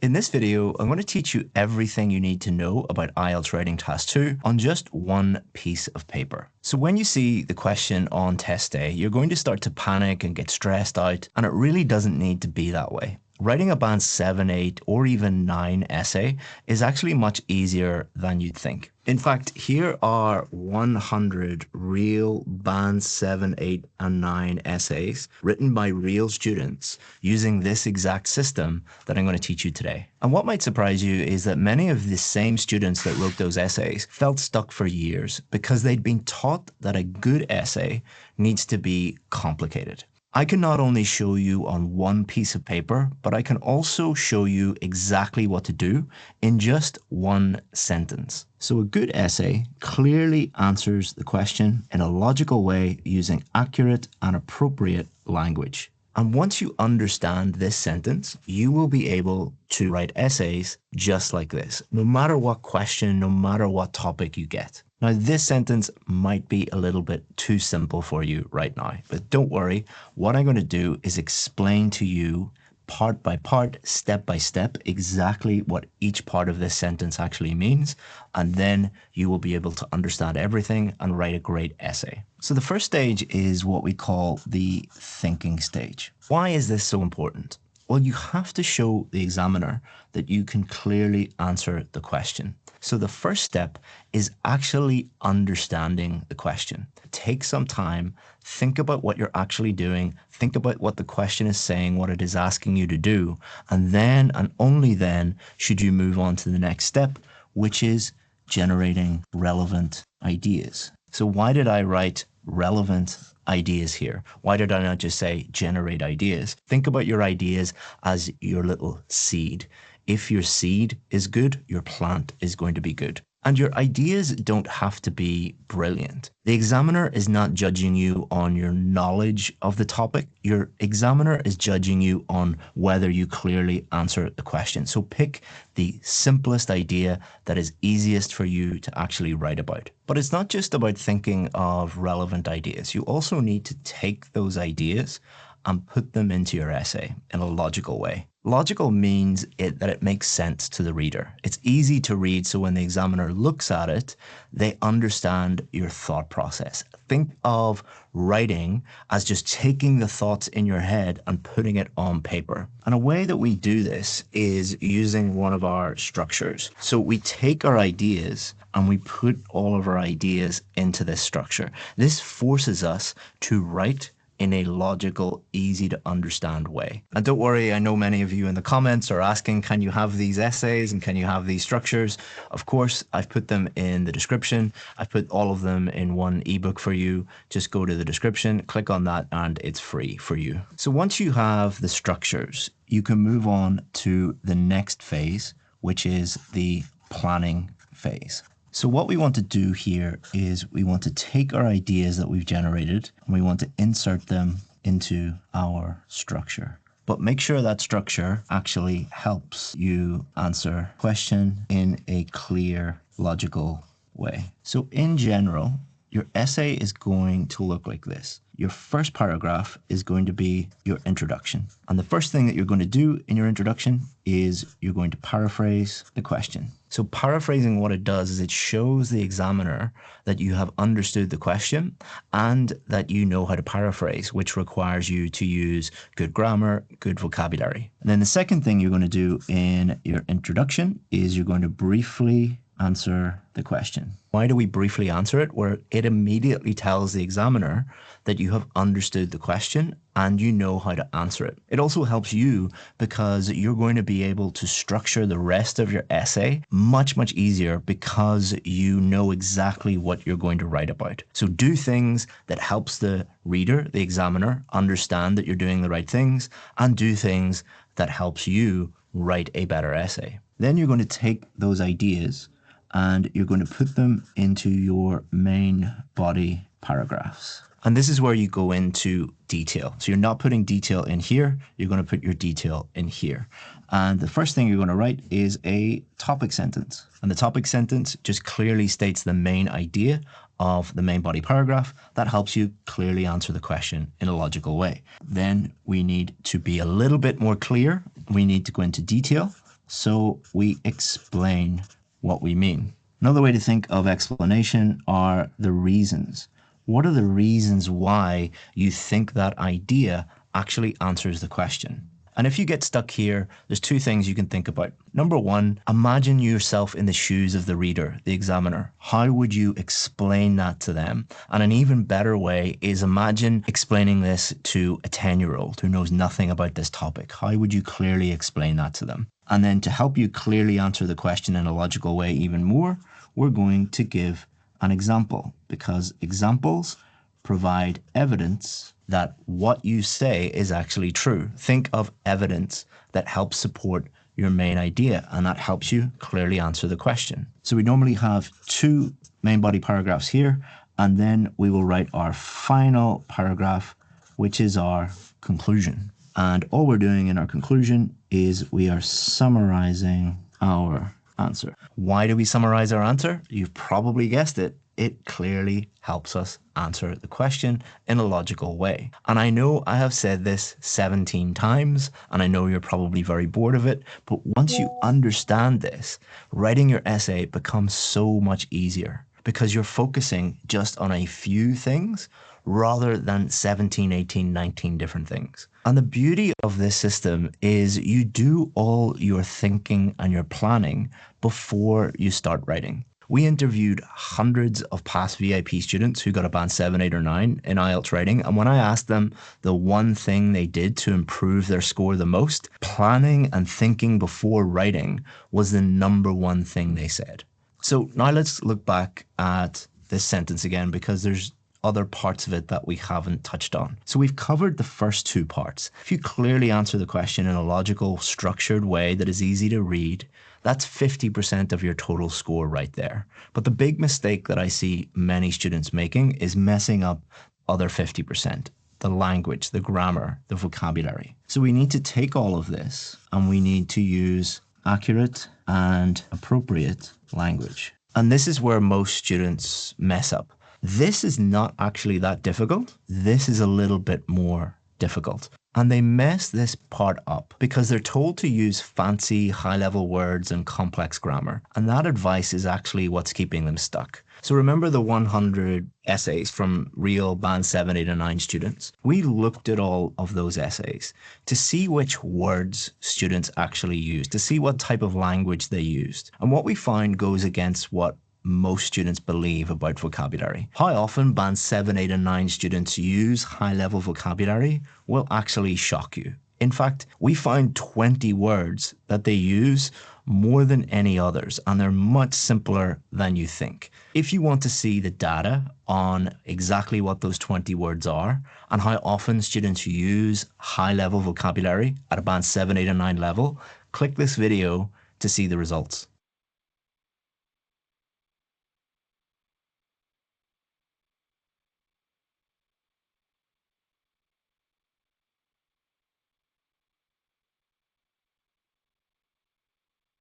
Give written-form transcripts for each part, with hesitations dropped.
In this video, I'm going to teach you everything you need to know about IELTS Writing Task 2 on just one piece of paper. So when you see the question on test day, you're going to start to panic and get stressed out, and it really doesn't need to be that way. Writing a band 7, 8, or even 9 essay is actually much easier than you'd think. In fact, here are 100 real band 7, 8, and 9 essays written by real students using this exact system that I'm going to teach you today. And what might surprise you is that many of the same students that wrote those essays felt stuck for years because they'd been taught that a good essay needs to be complicated. I can not only show you on one piece of paper, but I can also show you exactly what to do in just one sentence. So a good essay clearly answers the question in a logical way using accurate and appropriate language. And once you understand this sentence, you will be able to write essays just like this, no matter what question, no matter what topic you get. Now, this sentence might be a little bit too simple for you right now, but don't worry. What I'm going to do is explain to you part by part, step by step, exactly what each part of this sentence actually means, and then you will be able to understand everything and write a great essay. So the first stage is what we call the thinking stage. Why is this so important? Well, you have to show the examiner that you can clearly answer the question. So the first step is actually understanding the question. Take some time, think about what you're actually doing, think about what the question is saying, what it is asking you to do, and then and only then should you move on to the next step, which is generating relevant ideas. So why did I write relevant ideas here? Why did I not just say generate ideas? Think about your ideas as your little seed. If your seed is good, your plant is going to be good. And your ideas don't have to be brilliant. The examiner is not judging you on your knowledge of the topic. Your examiner is judging you on whether you clearly answer the question. So pick the simplest idea that is easiest for you to actually write about. But it's not just about thinking of relevant ideas. You also need to take those ideas and put them into your essay in a logical way. Logical means that it makes sense to the reader. It's easy to read, so when the examiner looks at it, they understand your thought process. Think of writing as just taking the thoughts in your head and putting it on paper. And a way that we do this is using one of our structures. So we take our ideas and we put all of our ideas into this structure. This forces us to write in a logical, easy to understand way. And don't worry, I know many of you in the comments are asking, can you have these essays and can you have these structures? Of course, I've put them in the description. I've put all of them in one ebook for you. Just go to the description, click on that, and it's free for you. So once you have the structures, you can move on to the next phase, which is the planning phase. So what we want to do here is we want to take our ideas that we've generated and we want to insert them into our structure. But make sure that structure actually helps you answer the question in a clear, logical way. So in general, your essay is going to look like this. Your first paragraph is going to be your introduction. And the first thing that you're going to do in your introduction is you're going to paraphrase the question. So paraphrasing, what it does is it shows the examiner that you have understood the question and that you know how to paraphrase, which requires you to use good grammar, good vocabulary. And then the second thing you're going to do in your introduction is you're going to briefly answer the question. Why do we briefly answer it? Where it immediately tells the examiner that you have understood the question and you know how to answer it. It also helps you because you're going to be able to structure the rest of your essay much, much easier because you know exactly what you're going to write about. So do things that helps the reader, the examiner, understand that you're doing the right things, and do things that helps you write a better essay. Then you're going to take those ideas and you're going to put them into your main body paragraphs. And this is where you go into detail. So you're not putting detail in here, you're going to put your detail in here. And the first thing you're going to write is a topic sentence. And the topic sentence just clearly states the main idea of the main body paragraph. That helps you clearly answer the question in a logical way. Then we need to be a little bit more clear. We need to go into detail. So we explain what we mean. Another way to think of explanation are the reasons. What are the reasons why you think that idea actually answers the question? And if you get stuck here, there's two things you can think about. Number one, imagine yourself in the shoes of the reader, the examiner. How would you explain that to them? And an even better way is imagine explaining this to a 10-year-old who knows nothing about this topic. How would you clearly explain that to them? And then to help you clearly answer the question in a logical way even more, we're going to give an example, because examples provide evidence that what you say is actually true. Think of evidence that helps support your main idea, and that helps you clearly answer the question. So we normally have two main body paragraphs here, and then we will write our final paragraph, which is our conclusion. And all we're doing in our conclusion is we are summarizing our answer. Why do we summarize our answer? You've probably guessed it. It clearly helps us answer the question in a logical way. And I know I have said this 17 times, and I know you're probably very bored of it, but once you understand this, writing your essay becomes so much easier because you're focusing just on a few things rather than 17, 18, 19 different things. And the beauty of this system is you do all your thinking and your planning before you start writing. We interviewed hundreds of past VIP students who got a band 7, 8, or 9 in IELTS writing. And when I asked them the one thing they did to improve their score the most, planning and thinking before writing was the number one thing they said. So now let's look back at this sentence again, because there's other parts of it that we haven't touched on. So we've covered the first two parts. If you clearly answer the question in a logical, structured way that is easy to read, that's 50% of your total score right there. But the big mistake that I see many students making is messing up other 50%. The language, the grammar, the vocabulary. So we need to take all of this and we need to use accurate and appropriate language. And this is where most students mess up. This is not actually that difficult. This is a little bit more difficult. And they mess this part up because they're told to use fancy high-level words and complex grammar. And that advice is actually what's keeping them stuck. So remember the 100 essays from real band 7, 8, and 9 students? We looked at all of those essays to see which words students actually used, to see what type of language they used. And what we find goes against what most students believe about vocabulary. How often band 7, 8, and 9 students use high-level vocabulary will actually shock you. In fact, we find 20 words that they use more than any others, and they're much simpler than you think. If you want to see the data on exactly what those 20 words are and how often students use high-level vocabulary at a band 7, 8, and 9 level, click this video to see the results.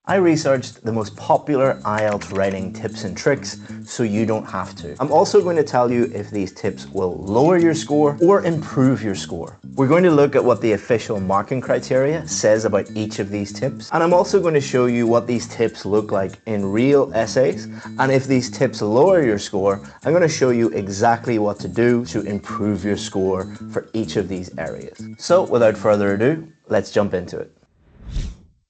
I researched the most popular IELTS writing tips and tricks so you don't have to. I'm also going to tell you if these tips will lower your score or improve your score. We're going to look at what the official marking criteria says about each of these tips. And I'm also going to show you what these tips look like in real essays. And if these tips lower your score, I'm going to show you exactly what to do to improve your score for each of these areas. So without further ado, let's jump into it.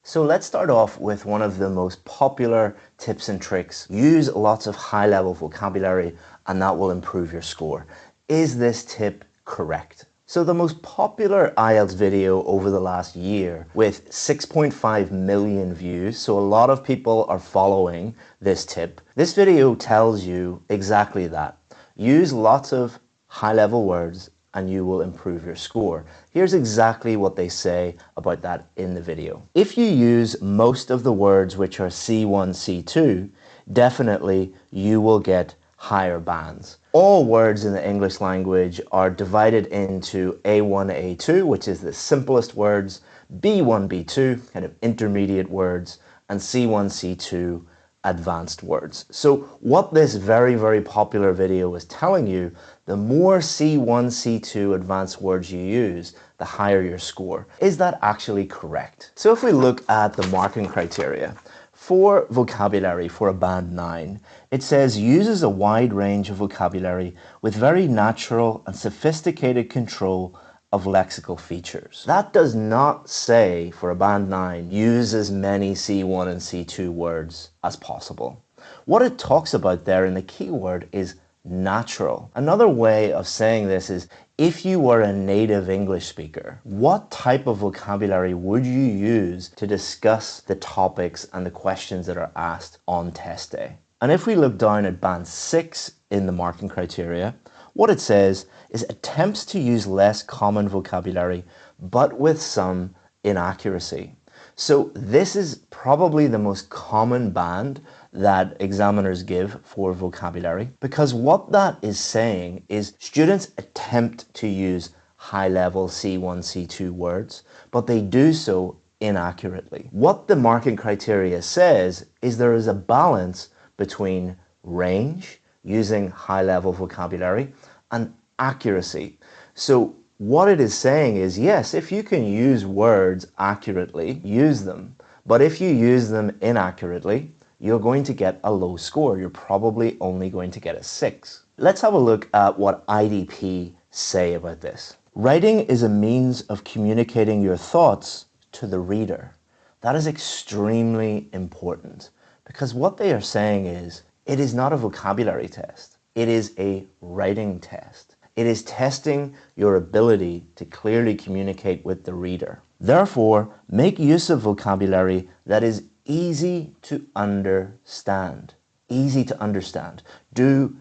So let's start off with one of the most popular tips and tricks. Use lots of high-level vocabulary and that will improve your score. Is this tip correct? So the most popular IELTS video over the last year with 6.5 million views, so a lot of people are following this tip. This video tells you exactly that. Use lots of high-level words and you will improve your score. Here's exactly what they say about that in the video. If you use most of the words which are C1, C2, definitely you will get higher bands. All words in the English language are divided into A1, A2, which is the simplest words, B1, B2, kind of intermediate words, and C1, C2, advanced words. So what this very, very popular video is telling you, the more C1, C2 advanced words you use, the higher your score. Is that actually correct? So if we look at the marking criteria, for vocabulary for a band 9, it says uses a wide range of vocabulary with very natural and sophisticated control of lexical features. That does not say for a band 9, use as many C1 and C2 words as possible. What it talks about there in the keyword is natural. Another way of saying this is, if you were a native English speaker, what type of vocabulary would you use to discuss the topics and the questions that are asked on test day? And if we look down at band 6 in the marking criteria, what it says is attempts to use less common vocabulary, but with some inaccuracy. So this is probably the most common band that examiners give for vocabulary, because what that is saying is students attempt to use high-level C1, C2 words, but they do so inaccurately. What the marking criteria says is there is a balance between range, using high-level vocabulary, and accuracy. So what it is saying is, yes, if you can use words accurately, use them. But if you use them inaccurately, you're going to get a low score. You're probably only going to get a 6. Let's have a look at what IDP say about this. Writing is a means of communicating your thoughts to the reader. That is extremely important, because what they are saying is, it is not a vocabulary test. It is a writing test. It is testing your ability to clearly communicate with the reader. Therefore, make use of vocabulary that is easy to understand. Easy to understand. Do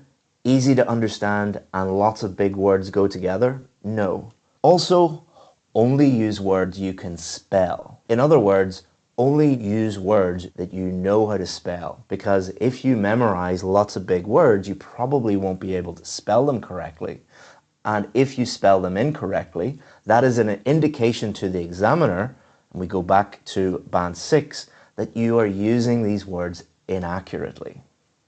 easy to understand and lots of big words go together? No. Also, only use words you can spell. In other words, only use words that you know how to spell, because if you memorize lots of big words, you probably won't be able to spell them correctly. And if you spell them incorrectly, that is an indication to the examiner, and we go back to band 6, that you are using these words inaccurately.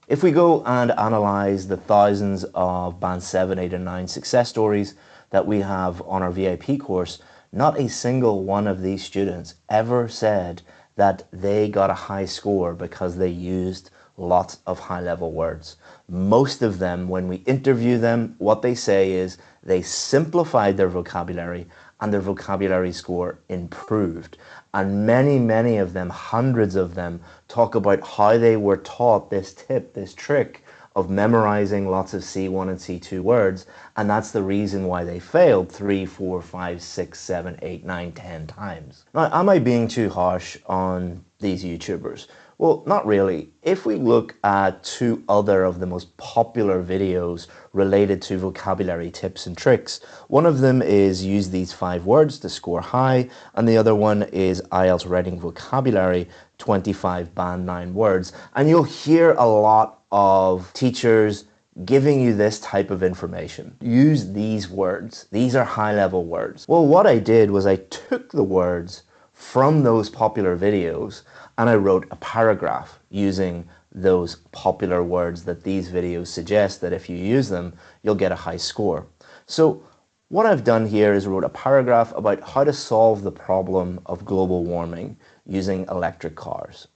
If we go and analyze the thousands of band 7, 8, and 9 success stories that we have on our VIP course, not a single one of these students ever said that they got a high score because they used lots of high-level words. Most of them, when we interview them, what they say is they simplified their vocabulary and their vocabulary score improved. And many, many of them, hundreds of them, talk about how they were taught this tip, this trick of memorizing lots of C1 and C2 words, and that's the reason why they failed 3, 4, 5, 6, 7, 8, 9, 10 times. Now, am I being too harsh on these YouTubers? Well, not really. If we look at 2 other of the most popular videos related to vocabulary tips and tricks, one of them is use these 5 words to score high, and the other one is IELTS writing vocabulary, 25 band 9 words. And you'll hear a lot of teachers giving you this type of information. Use these words. These are high-level words. Well, what I did was I took the words from those popular videos and I wrote a paragraph using those popular words that these videos suggest that if you use them, you'll get a high score. So what I've done here is wrote a paragraph about how to solve the problem of global warming using electric cars.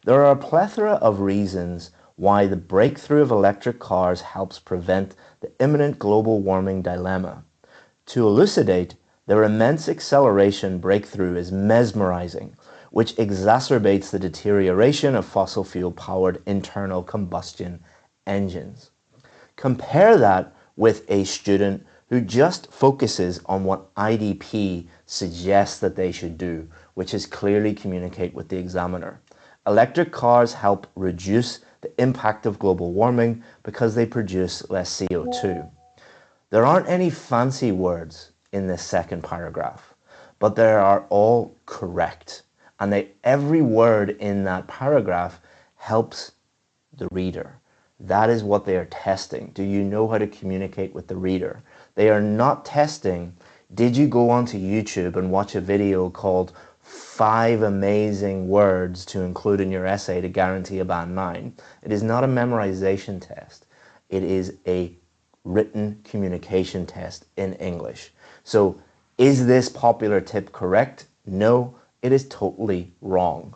There are a plethora of reasons why the breakthrough of electric cars helps prevent the imminent global warming dilemma. To elucidate, their immense acceleration breakthrough is mesmerizing, which exacerbates the deterioration of fossil fuel-powered internal combustion engines. Compare that with a student who just focuses on what IDP suggests that they should do, which is clearly communicate with the examiner. Electric cars help reduce the impact of global warming because they produce less CO2. There aren't any fancy words in this second paragraph, but they are all correct. And every word in that paragraph helps the reader. That is what they are testing. Do you know how to communicate with the reader? They are not testing, did you go onto YouTube and watch a video called 5 amazing words to include in your essay to guarantee a band 9. It is not a memorization test. It is a written communication test in English. So is this popular tip correct? No, it is totally wrong.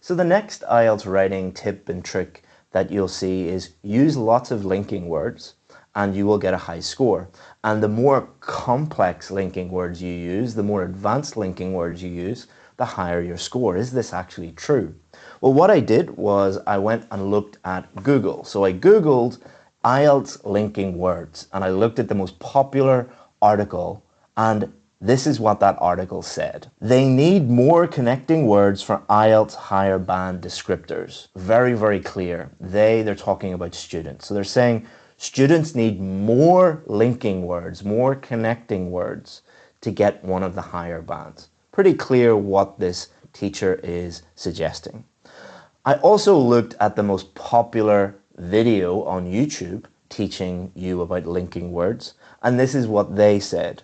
So the next IELTS writing tip and trick that you'll see is use lots of linking words and you will get a high score. And the more complex linking words you use, the more advanced linking words you use, the higher your score. Is this actually true? Well, what I did was I went and looked at Google. So I Googled IELTS linking words and I looked at the most popular article, and this is what that article said. They need more connecting words for IELTS higher band descriptors. Very, very clear. They're talking about students. So they're saying students need more linking words, more connecting words to get one of the higher bands. Pretty clear what this teacher is suggesting. I also looked at the most popular video on YouTube teaching you about linking words, and this is what they said.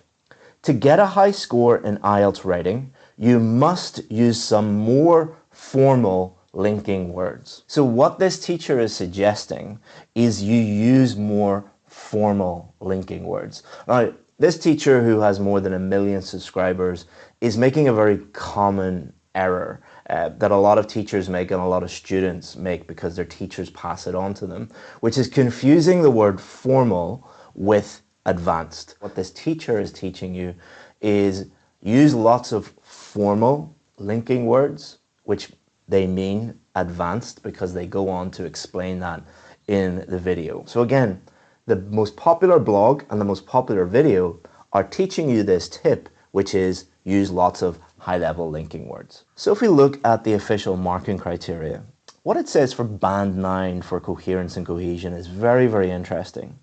To get a high score in IELTS writing, you must use some more formal linking words. So what this teacher is suggesting is you use more formal linking words. Now, this teacher, who has more than 1 million subscribers, is making a very common error that a lot of teachers make and a lot of students make because their teachers pass it on to them, which is confusing the word formal with advanced. What this teacher is teaching you is use lots of formal linking words, which they mean advanced because they go on to explain that in the video. So again, the most popular blog and the most popular video are teaching you this tip, which is use lots of high-level linking words. So if we look at the official marking criteria, what it says for band 9 for coherence and cohesion is very, very interesting.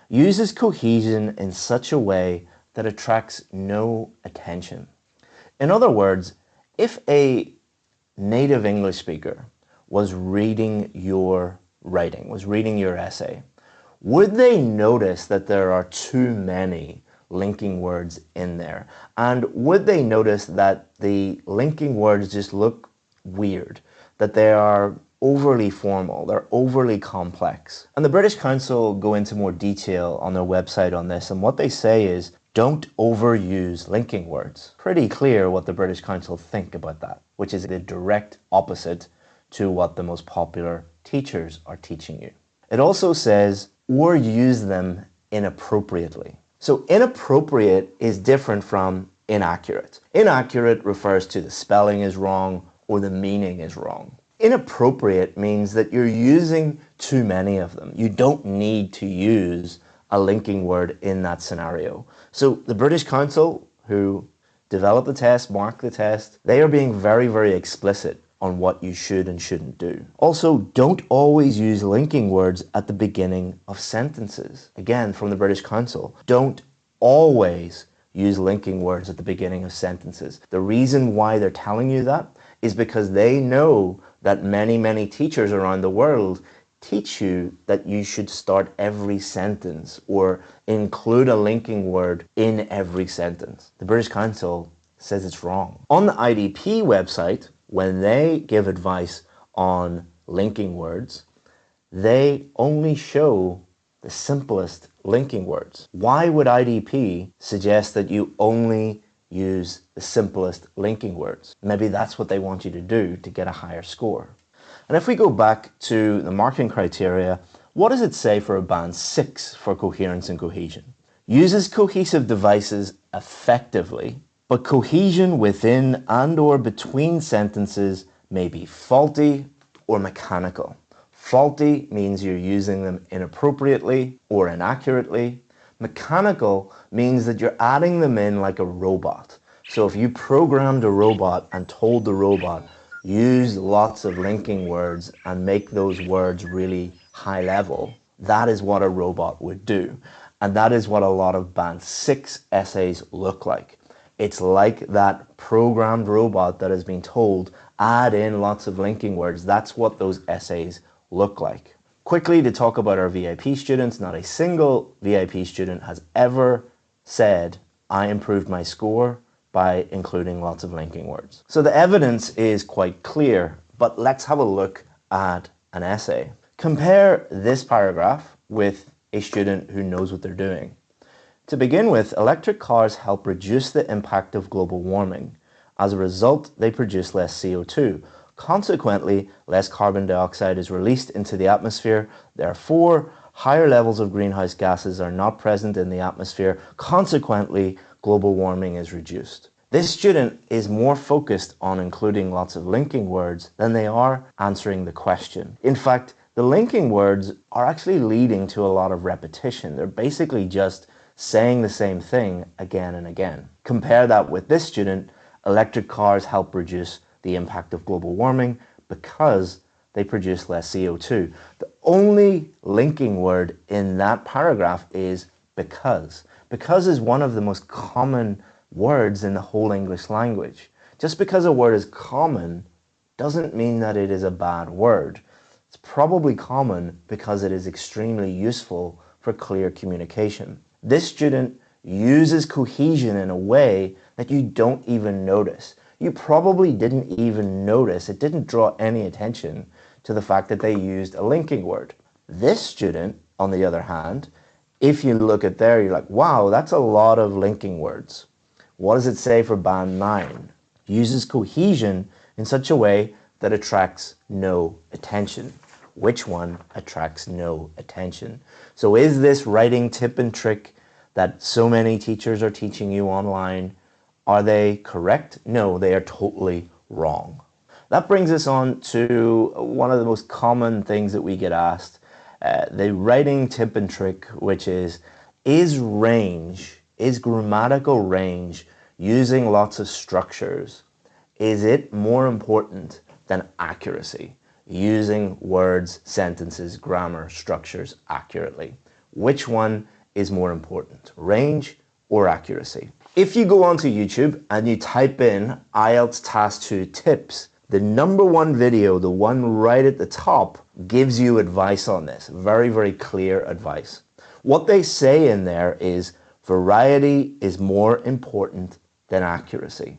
Uses cohesion in such a way that attracts no attention. In other words, if a native English speaker was reading your writing, was reading your essay, would they notice that there are too many linking words in there? And would they notice that the linking words just look weird, that they are overly formal, they're overly complex? And the British Council go into more detail on their website on this, and what they say is don't overuse linking words. Pretty clear what the British Council think about that, which is the direct opposite to what the most popular teachers are teaching you. It also says, or use them inappropriately. So inappropriate is different from inaccurate. Inaccurate refers to the spelling is wrong or the meaning is wrong. Inappropriate means that you're using too many of them. You don't need to use a linking word in that scenario. So the British Council, who developed the test, marked the test, they are being very, very explicit on what you should and shouldn't do. Also, don't always use linking words at the beginning of sentences. Again, from the British Council, don't always use linking words at the beginning of sentences. The reason why they're telling you that is because they know that many, many teachers around the world teach you that you should start every sentence or include a linking word in every sentence. The British Council says it's wrong. On the IDP website, when they give advice on linking words, they only show the simplest linking words. Why would IDP suggest that you only use the simplest linking words? Maybe that's what they want you to do to get a higher score. And if we go back to the marking criteria, what does it say for a band 6 for coherence and cohesion? Uses cohesive devices effectively, but cohesion within and or between sentences may be faulty or mechanical. Faulty means you're using them inappropriately or inaccurately. Mechanical means that you're adding them in like a robot. So if you programmed a robot and told the robot, use lots of linking words and make those words really high level, that is what a robot would do. And that is what a lot of band 6 essays look like. It's like that programmed robot that has been told, add in lots of linking words. That's what those essays look like. Quickly to talk about our VIP students, not a single VIP student has ever said, I improved my score by including lots of linking words. So the evidence is quite clear, but let's have a look at an essay. Compare this paragraph with a student who knows what they're doing. To begin with, electric cars help reduce the impact of global warming. As a result, they produce less CO2. Consequently, less carbon dioxide is released into the atmosphere. Therefore, higher levels of greenhouse gases are not present in the atmosphere. Consequently, global warming is reduced. This student is more focused on including lots of linking words than they are answering the question. In fact, the linking words are actually leading to a lot of repetition. They're basically just saying the same thing again and again. Compare that with this student. Electric cars help reduce the impact of global warming because they produce less CO2. The only linking word in that paragraph is because. Because is one of the most common words in the whole English language. Just because a word is common doesn't mean that it is a bad word. It's probably common because it is extremely useful for clear communication. This student uses cohesion in a way that you don't even notice. You probably didn't even notice, it didn't draw any attention to the fact that they used a linking word. This student, on the other hand, if you look at there, you're like, wow, that's a lot of linking words. What does it say for band 9? Uses cohesion in such a way that attracts no attention. Which one attracts no attention? So is this writing tip and trick that so many teachers are teaching you online, are they correct? No, they are totally wrong. That brings us on to one of the most common things that we get asked, the writing tip and trick, which is grammatical range using lots of structures, is it more important than accuracy? Using words, sentences, grammar, structures accurately. Which one is more important, range or accuracy? If you go onto YouTube and you type in IELTS Task 2 tips, the number one video, the one right at the top, gives you advice on this. Very, very clear advice. What they say in there is variety is more important than accuracy.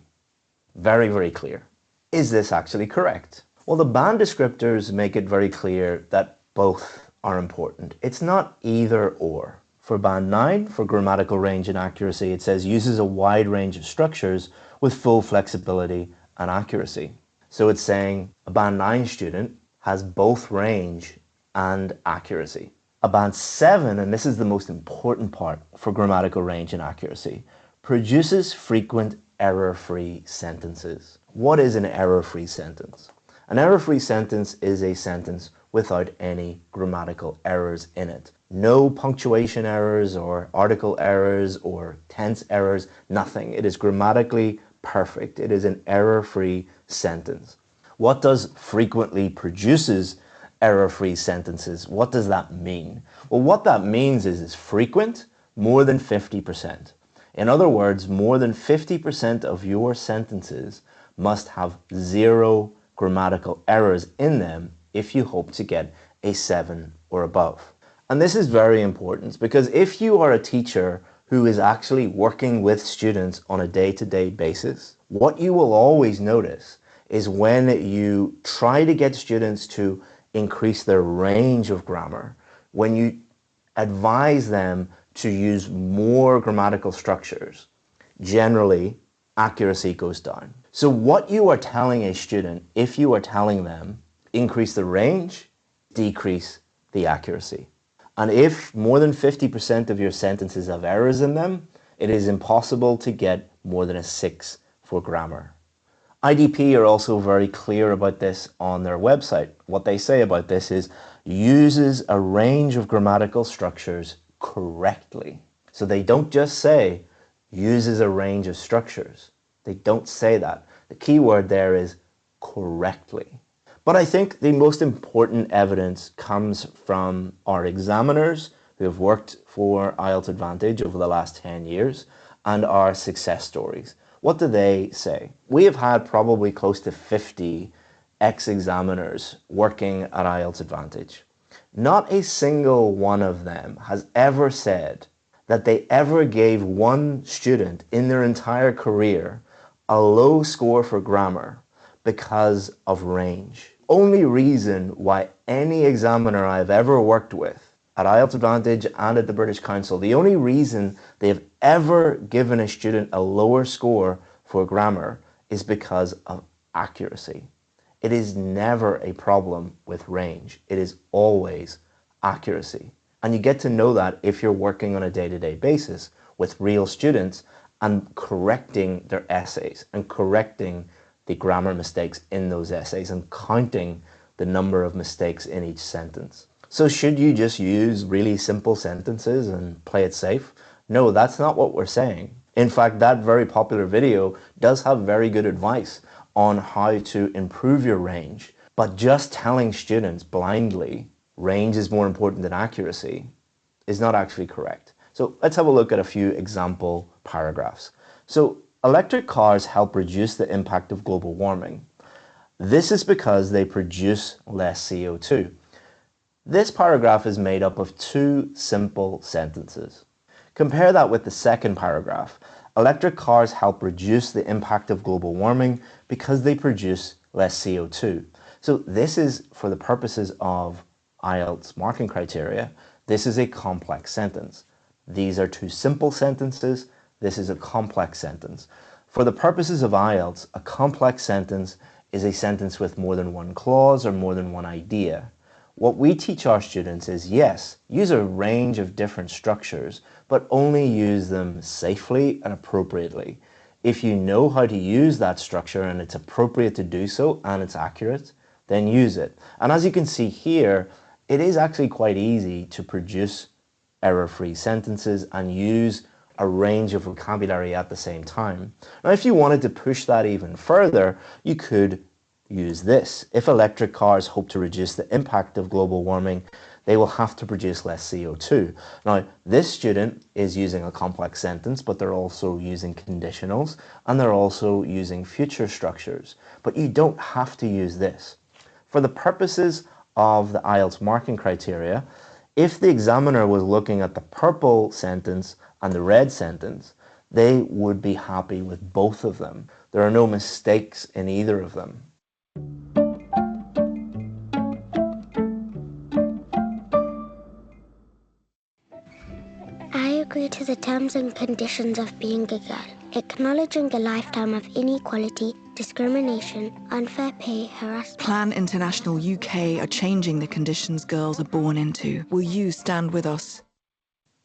Very, very clear. Is this actually correct? Well, the band descriptors make it very clear that both are important. It's not either or. For band 9, for grammatical range and accuracy, it says uses a wide range of structures with full flexibility and accuracy. So it's saying a band 9 student has both range and accuracy. A band 7, and this is the most important part for grammatical range and accuracy, produces frequent error-free sentences. What is an error-free sentence? An error-free sentence is a sentence without any grammatical errors in it. No punctuation errors or article errors or tense errors, nothing. It is grammatically perfect. It is an error-free sentence. What does frequently produces error-free sentences? What does that mean? Well, what that means is frequent, more than 50%. In other words, more than 50% of your sentences must have 0 grammatical errors in them if you hope to get a 7 or above. And this is very important because if you are a teacher who is actually working with students on a day-to-day basis, what you will always notice is when you try to get students to increase their range of grammar, when you advise them to use more grammatical structures, generally accuracy goes down. So what you are telling a student, if you are telling them increase the range, decrease the accuracy. And if more than 50% of your sentences have errors in them, it is impossible to get more than a 6 for grammar. IDP are also very clear about this on their website. What they say about this is uses a range of grammatical structures correctly. So they don't just say uses a range of structures. They don't say that. The key word there is correctly. But I think the most important evidence comes from our examiners who have worked for IELTS Advantage over the last 10 years and our success stories. What do they say? We have had probably close to 50 ex-examiners working at IELTS Advantage. Not a single one of them has ever said that they ever gave one student in their entire career a low score for grammar because of range. Only reason why any examiner I've ever worked with at IELTS Advantage and at the British Council, the only reason they've ever given a student a lower score for grammar is because of accuracy. It is never a problem with range. It is always accuracy. And you get to know that if you're working on a day-to-day basis with real students and correcting their essays and correcting the grammar mistakes in those essays and counting the number of mistakes in each sentence. So should you just use really simple sentences and play it safe? No, that's not what we're saying. In fact, that very popular video does have very good advice on how to improve your range, but just telling students blindly range is more important than accuracy is not actually correct. So let's have a look at a few example paragraphs. So electric cars help reduce the impact of global warming. This is because they produce less CO2. This paragraph is made up of two simple sentences. Compare that with the second paragraph. Electric cars help reduce the impact of global warming because they produce less CO2. So this is, for the purposes of IELTS marking criteria, this is a complex sentence. These are two simple sentences. This is a complex sentence. For the purposes of IELTS, a complex sentence is a sentence with more than one clause or more than one idea. What we teach our students is, yes, use a range of different structures, but only use them safely and appropriately. If you know how to use that structure and it's appropriate to do so and it's accurate, then use it. And as you can see here, it is actually quite easy to produce error-free sentences and use a range of vocabulary at the same time. Now, if you wanted to push that even further, you could use this. If electric cars hope to reduce the impact of global warming, they will have to produce less CO2. Now, this student is using a complex sentence, but they're also using conditionals, and they're also using future structures. But you don't have to use this. For the purposes of the IELTS marking criteria, if the examiner was looking at the purple sentence and the red sentence, they would be happy with both of them. There are no mistakes in either of them. I agree to the terms and conditions of being a girl, acknowledging a lifetime of inequality, discrimination, unfair pay, harassment. Plan International UK are changing the conditions girls are born into. Will you stand with us?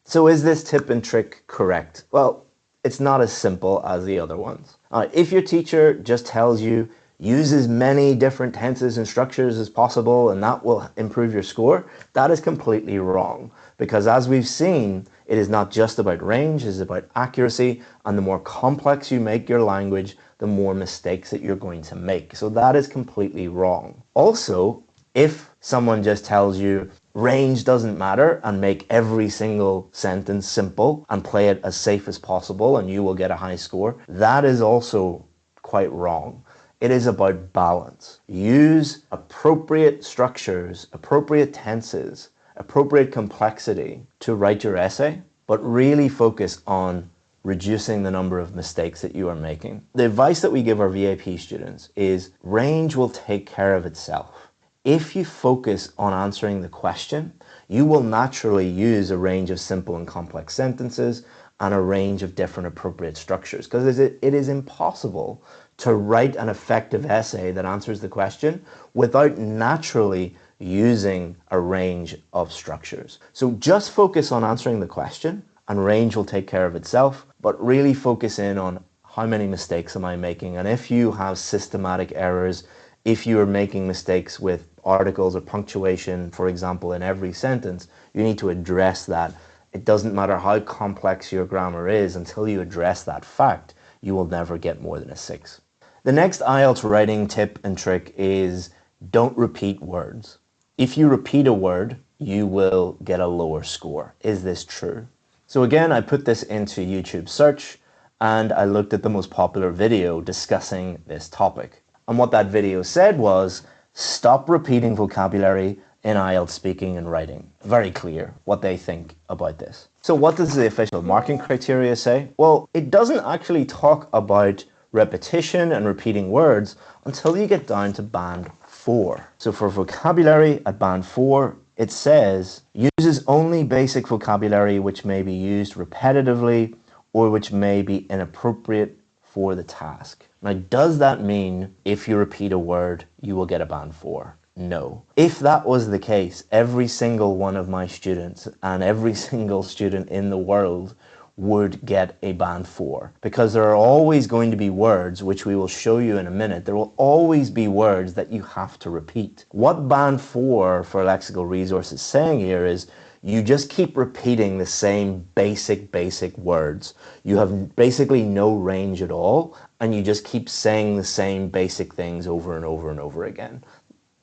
So is this tip and trick correct? Well, it's not as simple as the other ones. If your teacher just tells you, use as many different tenses and structures as possible and that will improve your score, that is completely wrong. Because as we've seen, it is not just about range, it is about accuracy, and the more complex you make your language, the more mistakes that you're going to make. So that is completely wrong. Also, if someone just tells you range doesn't matter and make every single sentence simple and play it as safe as possible and you will get a high score, that is also quite wrong. It is about balance. Use appropriate structures, appropriate tenses, appropriate complexity to write your essay, but really focus on reducing the number of mistakes that you are making. The advice that we give our VAP students is range will take care of itself. If you focus on answering the question, you will naturally use a range of simple and complex sentences and a range of different appropriate structures, because it is impossible to write an effective essay that answers the question without naturally using a range of structures. So just focus on answering the question and range will take care of itself, but really focus in on how many mistakes am I making? And if you have systematic errors, if you are making mistakes with articles or punctuation, for example, in every sentence, you need to address that. It doesn't matter how complex your grammar is, until you address that fact, you will never get more than a 6. The next IELTS writing tip and trick is don't repeat words. If you repeat a word, you will get a lower score. Is this true? So again, I put this into YouTube search and I looked at the most popular video discussing this topic. And what that video said was, stop repeating vocabulary, in IELTS speaking and writing. Very clear what they think about this. So what does the official marking criteria say? Well, it doesn't actually talk about repetition and repeating words until you get down to band 4. So for vocabulary at band 4, it says, uses only basic vocabulary which may be used repetitively or which may be inappropriate for the task. Now, does that mean if you repeat a word, you will get a band 4? No. If that was the case, every single one of my students and every single student in the world would get a band 4, because there are always going to be words, which we will show you in a minute, there will always be words that you have to repeat. What band 4 for lexical resource is saying here is you just keep repeating the same basic words. You have basically no range at all, and you just keep saying the same basic things over and over and over again.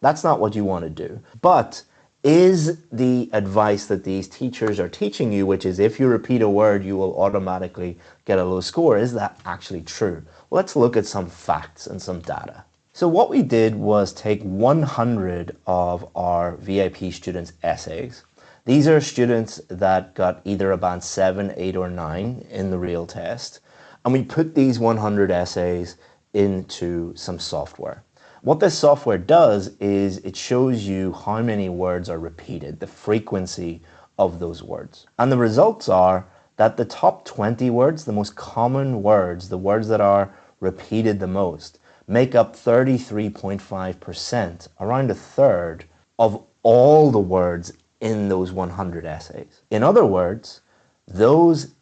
That's not what you want to do. But is the advice that these teachers are teaching you, which is if you repeat a word, you will automatically get a low score, is that actually true? Well, let's look at some facts and some data. So what we did was take 100 of our VIP students' essays. These are students that got either a band 7, 8, or 9 in the real test. And we put these 100 essays into some software. What this software does is it shows you how many words are repeated, the frequency of those words. And the results are that the top 20 words, the most common words, the words that are repeated the most, make up 33.5%, around a third of all the words in those 100 essays. In other words, those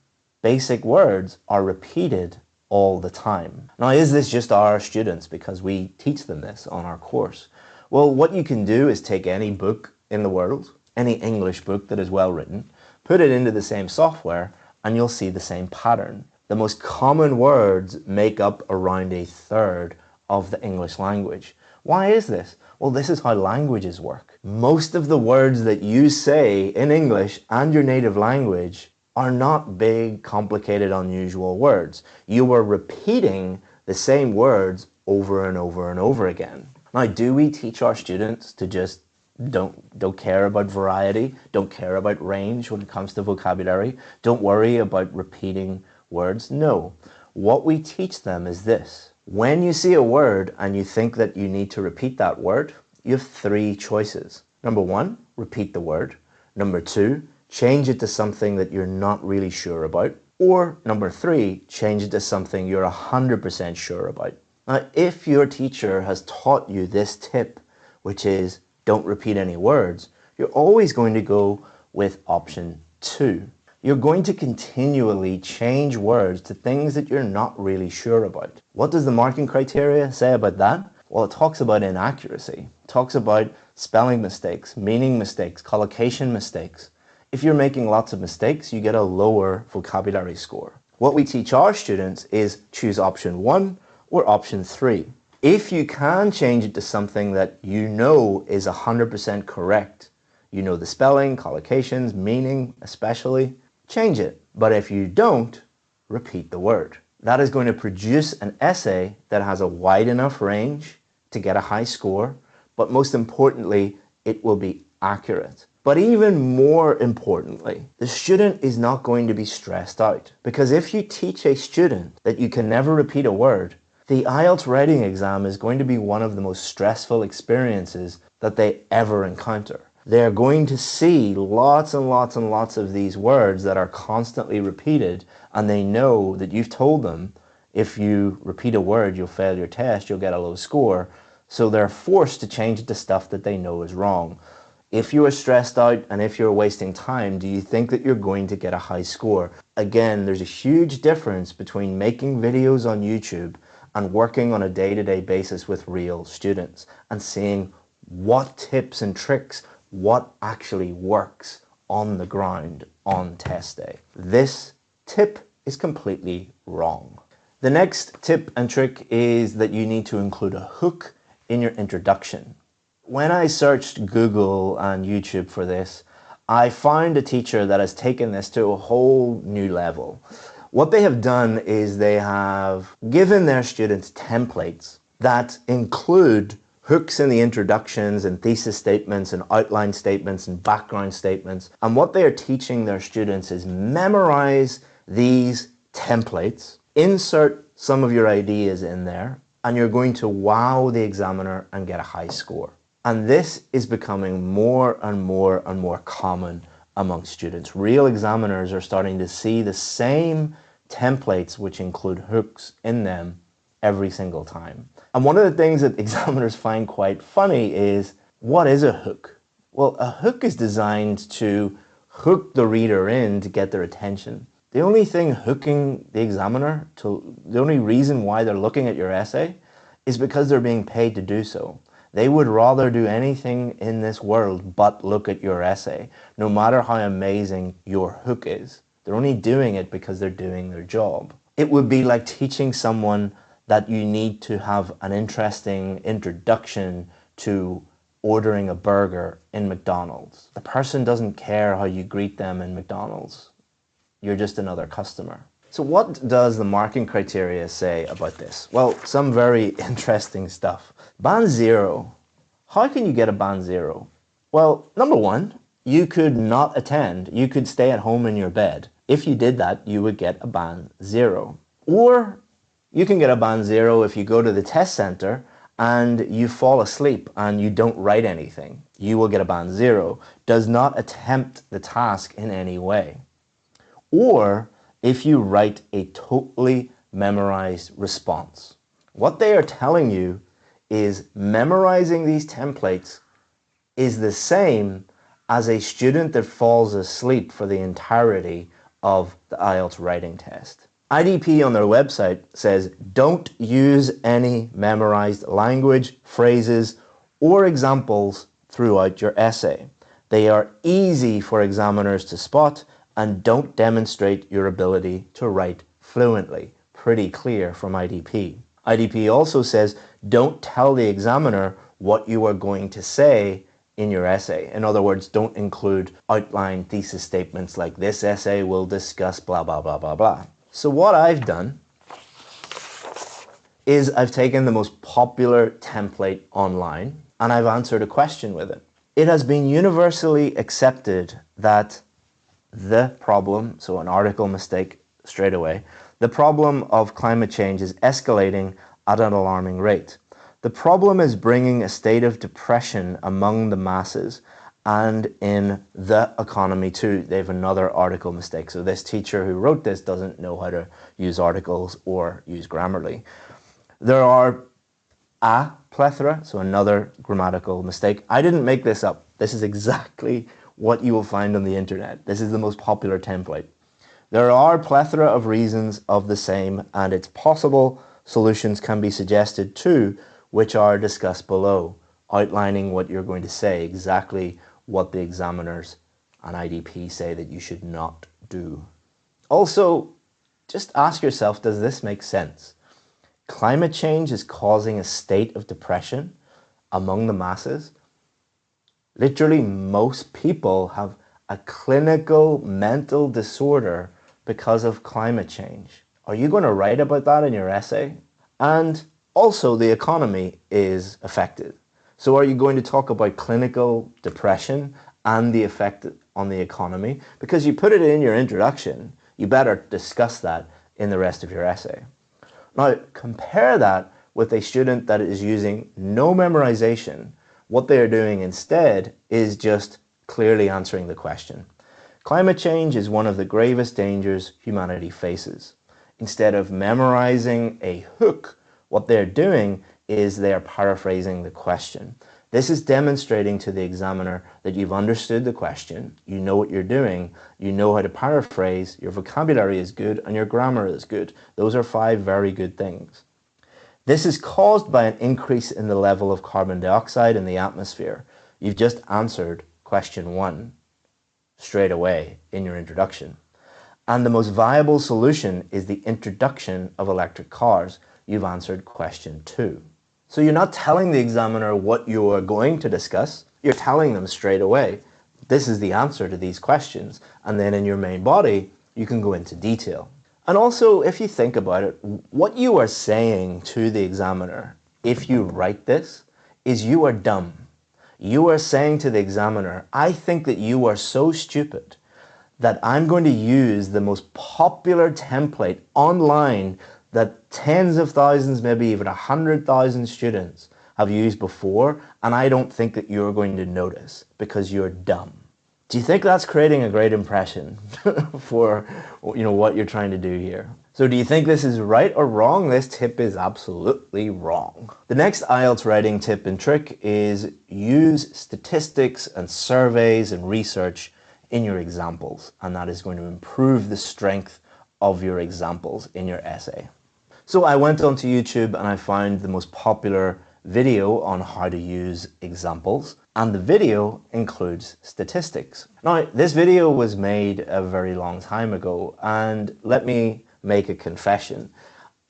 basic words are repeated all the time. Now, is this just our students because we teach them this on our course? Well, what you can do is take any book in the world, any English book that is well written, put it into the same software, and you'll see the same pattern. The most common words make up around a third of the English language. Why is this? Well, this is how languages work. Most of the words that you say in English and your native language are not big, complicated, unusual words. You are repeating the same words over and over and over again. Now, do we teach our students to just don't care about variety, don't care about range when it comes to vocabulary, don't worry about repeating words? No. What we teach them is this. When you see a word and you think that you need to repeat that word, you have 3 choices. Number 1, repeat the word. Number 2, change it to something that you're not really sure about. Or number 3, change it to something you're 100% sure about. Now, if your teacher has taught you this tip, which is don't repeat any words, you're always going to go with option 2. You're going to continually change words to things that you're not really sure about. What does the marking criteria say about that? Well, it talks about inaccuracy. It talks about spelling mistakes, meaning mistakes, collocation mistakes. If you're making lots of mistakes, you get a lower vocabulary score. What we teach our students is choose option 1 or option 3. If you can change it to something that you know is 100% correct, you know the spelling, collocations, meaning especially, change it. But if you don't, repeat the word. That is going to produce an essay that has a wide enough range to get a high score, but most importantly, it will be accurate. But even more importantly, the student is not going to be stressed out, because if you teach a student that you can never repeat a word, the IELTS writing exam is going to be one of the most stressful experiences that they ever encounter. They're going to see lots and lots and lots of these words that are constantly repeated, and they know that you've told them if you repeat a word, you'll fail your test, you'll get a low score. So they're forced to change it to stuff that they know is wrong. If you are stressed out and if you're wasting time, do you think that you're going to get a high score? Again, there's a huge difference between making videos on YouTube and working on a day-to-day basis with real students and seeing what tips and tricks, what actually works on the ground on test day. This tip is completely wrong. The next tip and trick is that you need to include a hook in your introduction. When I searched Google and YouTube for this, I found a teacher that has taken this to a whole new level. What they have done is they have given their students templates that include hooks in the introductions and thesis statements and outline statements and background statements. And what they are teaching their students is memorize these templates, insert some of your ideas in there, and you're going to wow the examiner and get a high score. And this is becoming more and more and more common among students. Real examiners are starting to see the same templates which include hooks in them every single time. And one of the things that examiners find quite funny is, what is a hook? Well, a hook is designed to hook the reader in to get their attention. The only thing hooking the examiner, the only reason why they're looking at your essay is because they're being paid to do so. They would rather do anything in this world but look at your essay, no matter how amazing your hook is. They're only doing it because they're doing their job. It would be like teaching someone that you need to have an interesting introduction to ordering a burger in McDonald's. The person doesn't care how you greet them in McDonald's. You're just another customer. So what does the marking criteria say about this? Well, some very interesting stuff. Band 0. How can you get a band 0? Well, number one, you could not attend. You could stay at home in your bed. If you did that, you would get a band 0. Or you can get a band 0 if you go to the test center and you fall asleep and you don't write anything. You will get a band 0. Does not attempt the task in any way. Or if you write a totally memorized response. What they are telling you is memorizing these templates is the same as a student that falls asleep for the entirety of the IELTS writing test. IDP on their website says, don't use any memorized language, phrases, or examples throughout your essay. They are easy for examiners to spot and don't demonstrate your ability to write fluently. Pretty clear from IDP. IDP also says, don't tell the examiner what you are going to say in your essay. In other words, don't include outline thesis statements like this essay will discuss blah, blah, blah, blah, blah. So what I've done is I've taken the most popular template online and I've answered a question with it. It has been universally accepted that the problem, so an article mistake straight away, the problem of climate change is escalating at an alarming rate. The problem is bringing a state of depression among the masses and in the economy too. They have another article mistake. So this teacher who wrote this doesn't know how to use articles or use Grammarly. There are a plethora, so another grammatical mistake. I didn't make this up. This is exactly what you will find on the internet. This is the most popular template. There are a plethora of reasons of the same, and it's possible solutions can be suggested too, which are discussed below, outlining what you're going to say, exactly what the examiners and IDP say that you should not do. Also, just ask yourself, does this make sense? Climate change is causing a state of depression among the masses. Literally, most people have a clinical mental disorder because of climate change. Are you going to write about that in your essay? And also, the economy is affected. So are you going to talk about clinical depression and the effect on the economy? Because you put it in your introduction, you better discuss that in the rest of your essay. Now, compare that with a student that is using no memorization. What they are doing instead is just clearly answering the question. Climate change is one of the gravest dangers humanity faces. Instead of memorizing a hook, what they're doing is they are paraphrasing the question. This is demonstrating to the examiner that you've understood the question, you know what you're doing, you know how to paraphrase, your vocabulary is good, and your grammar is good. Those are 5 very good things. This is caused by an increase in the level of carbon dioxide in the atmosphere. You've just answered question 1 straight away in your introduction. And the most viable solution is the introduction of electric cars. You've answered question 2. So you're not telling the examiner what you are going to discuss, you're telling them straight away, this is the answer to these questions, and then in your main body, you can go into detail. And also, if you think about it, what you are saying to the examiner, if you write this, is you are dumb. You are saying to the examiner, I think that you are so stupid that I'm going to use the most popular template online that tens of thousands, maybe even 100,000 students have used before, and I don't think that you're going to notice because you're dumb. Do you think that's creating a great impression for what you're trying to do here? So do you think this is right or wrong? This tip is absolutely wrong. The next IELTS writing tip and trick is use statistics and surveys and research in your examples, and that is going to improve the strength of your examples in your essay. So I went onto YouTube and I found the most popular video on how to use examples, and the video includes statistics. Now, this video was made a very long time ago, and let me make a confession.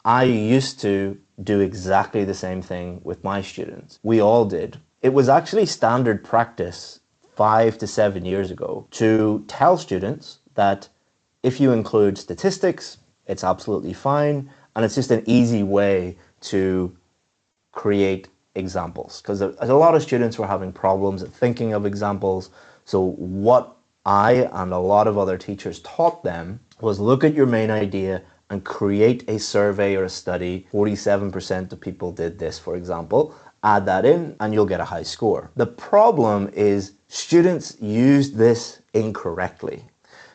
I used to do exactly the same thing with my students. We all did. It was actually standard practice 5 to 7 years ago to tell students that if you include statistics, it's absolutely fine, and it's just an easy way to create examples, because a lot of students were having problems at thinking of examples. So what I and a lot of other teachers taught them was look at your main idea and create a survey or a study. 47% of people did this, for example. Add that in and you'll get a high score. The problem is students used this incorrectly.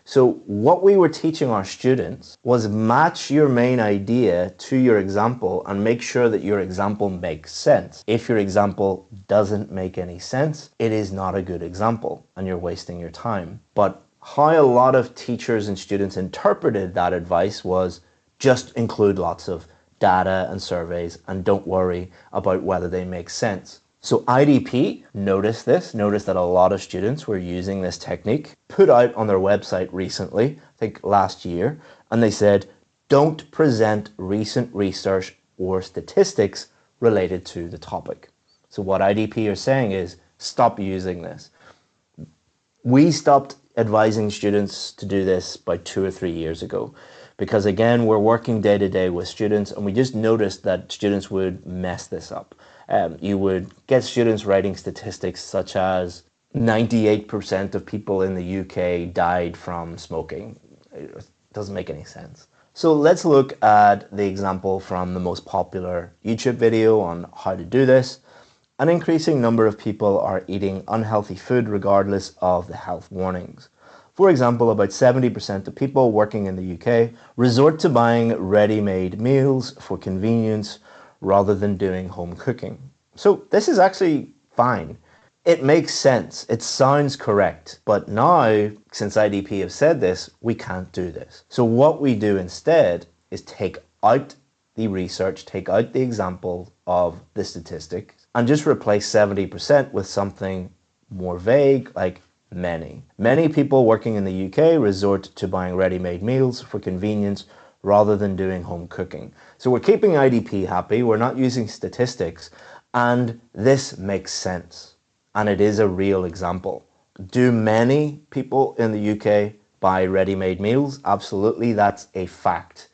So what we were teaching our students was match your main idea to your example and make sure that your example makes sense. If your example doesn't make any sense, it is not a good example and you're wasting your time. But how a lot of teachers and students interpreted that advice was just include lots of data and surveys and don't worry about whether they make sense. So IDP noticed that a lot of students were using this technique, put out on their website recently, I think last year, and they said, don't present recent research or statistics related to the topic. So what IDP are saying is, stop using this. We stopped advising students to do this by 2 or 3 years ago, because again, we're working day to day with students, and we just noticed that students would mess this up. You would get students writing statistics such as 98% of people in the UK died from smoking. It doesn't make any sense. So let's look at the example from the most popular YouTube video on how to do this. An increasing number of people are eating unhealthy food regardless of the health warnings. For example, about 70% of people working in the UK resort to buying ready-made meals for convenience rather than doing home cooking. So this is actually fine. It makes sense. It sounds correct. But now, since IDP have said this, we can't do this. So what we do instead is take out the research, take out the example of the statistics, and just replace 70% with something more vague, like many. Many people working in the UK resort to buying ready-made meals for convenience rather than doing home cooking. So we're keeping IDP happy, we're not using statistics, and this makes sense. And it is a real example. Do many people in the UK buy ready-made meals? Absolutely, that's a fact.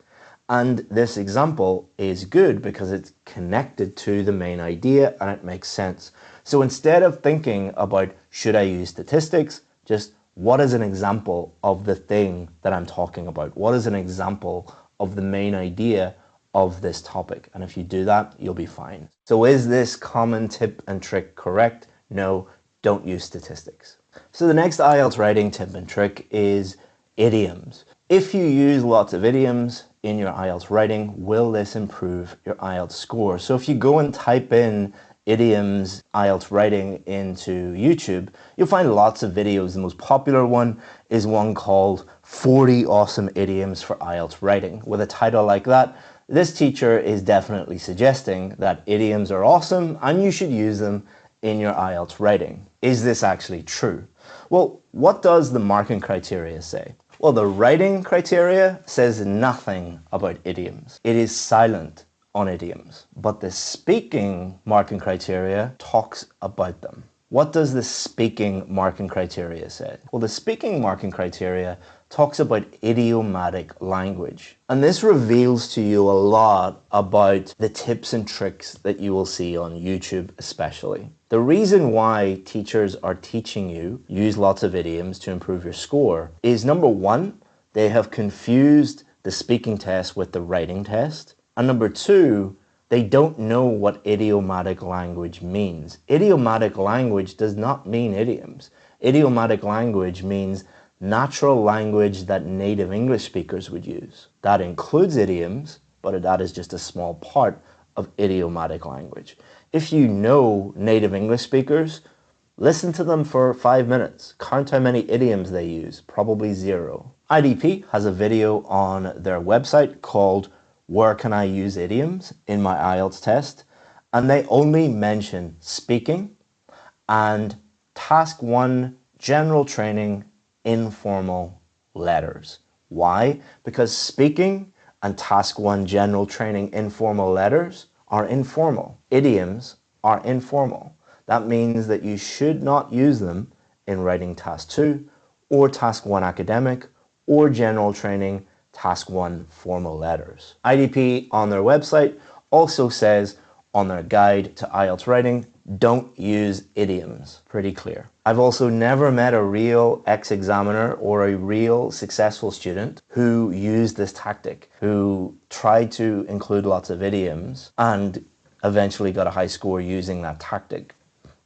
And this example is good because it's connected to the main idea and it makes sense. So instead of thinking about, should I use statistics, just what is an example of the thing that I'm talking about? What is an example of the main idea of this topic? And if you do that, you'll be fine. So is this common tip and trick correct? No, don't use statistics. So the next IELTS writing tip and trick is idioms. If you use lots of idioms in your IELTS writing, will this improve your IELTS score? So if you go and type in idioms IELTS writing into YouTube, you'll find lots of videos. The most popular one is one called 40 Awesome Idioms for IELTS Writing. With a title like that, this teacher is definitely suggesting that idioms are awesome and you should use them in your IELTS writing. Is this actually true? Well, what does the marking criteria say? Well, the writing criteria says nothing about idioms. It is silent on idioms, but the speaking marking criteria talks about them. What does the speaking marking criteria say? Well, the speaking marking criteria talks about idiomatic language. And this reveals to you a lot about the tips and tricks that you will see on YouTube especially. The reason why teachers are teaching you use lots of idioms to improve your score is, number one, they have confused the speaking test with the writing test. And number two, they don't know what idiomatic language means. Idiomatic language does not mean idioms. Idiomatic language means natural language that native English speakers would use. That includes idioms, but that is just a small part of idiomatic language. If you know native English speakers, listen to them for 5 minutes. Count how many idioms they use, probably 0. IDP has a video on their website called Where Can I Use Idioms in My IELTS Test? And they only mention speaking and task 1 general training informal letters. Why? Because speaking and task 1 general training informal letters are informal. Idioms are informal. That means that you should not use them in writing task 2 or task 1 academic or general training task 1 formal letters. IDP on their website also says on their guide to IELTS writing, don't use idioms. Pretty clear. I've also never met a real ex-examiner or a real successful student who used this tactic, who tried to include lots of idioms and eventually got a high score using that tactic.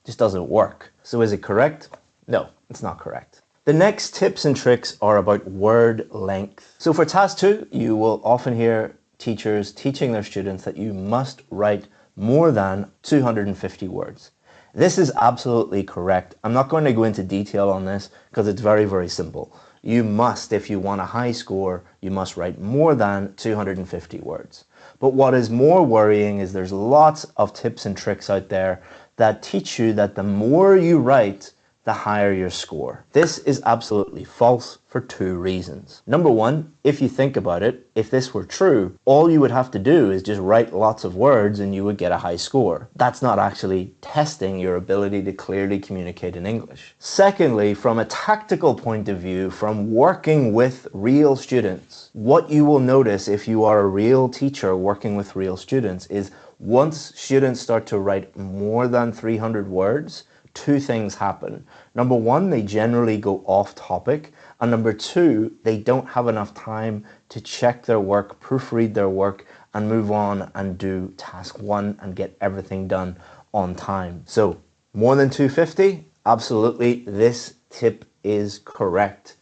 Just doesn't work. So is it correct? No, it's not correct. The next tips and tricks are about word length. So for task 2, you will often hear teachers teaching their students that you must write more than 250 words. This is absolutely correct. I'm not going to go into detail on this because it's very, very simple. You must, if you want a high score, you must write more than 250 words. But what is more worrying is there's lots of tips and tricks out there that teach you that the more you write, the higher your score. This is absolutely false for 2 reasons. Number 1, if you think about it, if this were true, all you would have to do is just write lots of words and you would get a high score. That's not actually testing your ability to clearly communicate in English. Secondly, from a tactical point of view, from working with real students, what you will notice if you are a real teacher working with real students is once students start to write more than 300 words, 2 things happen. Number 1, they generally go off topic. And number 2, they don't have enough time to check their work, proofread their work, and move on and do task 1 and get everything done on time. So more than 250? Absolutely, this tip is correct.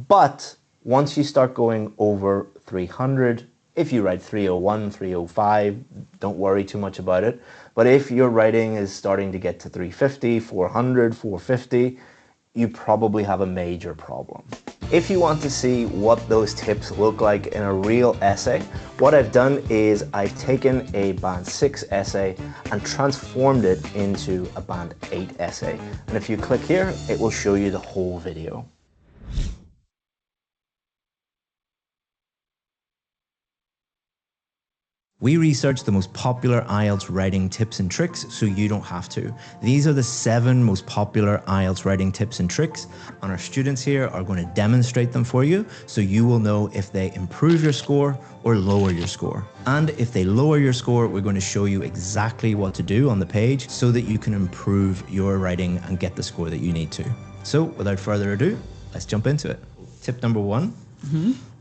But once you start going over 300, if you write 301, 305, don't worry too much about it. But if your writing is starting to get to 350, 400, 450, you probably have a major problem. If you want to see what those tips look like in a real essay, what I've done is I've taken a band 6 essay and transformed it into a band 8 essay. And if you click here, it will show you the whole video. We researched the most popular IELTS writing tips and tricks so you don't have to. These are the 7 most popular IELTS writing tips and tricks, and our students here are going to demonstrate them for you so you will know if they improve your score or lower your score. And if they lower your score, we're going to show you exactly what to do on the page so that you can improve your writing and get the score that you need to. So without further ado, let's jump into it. Tip number 1.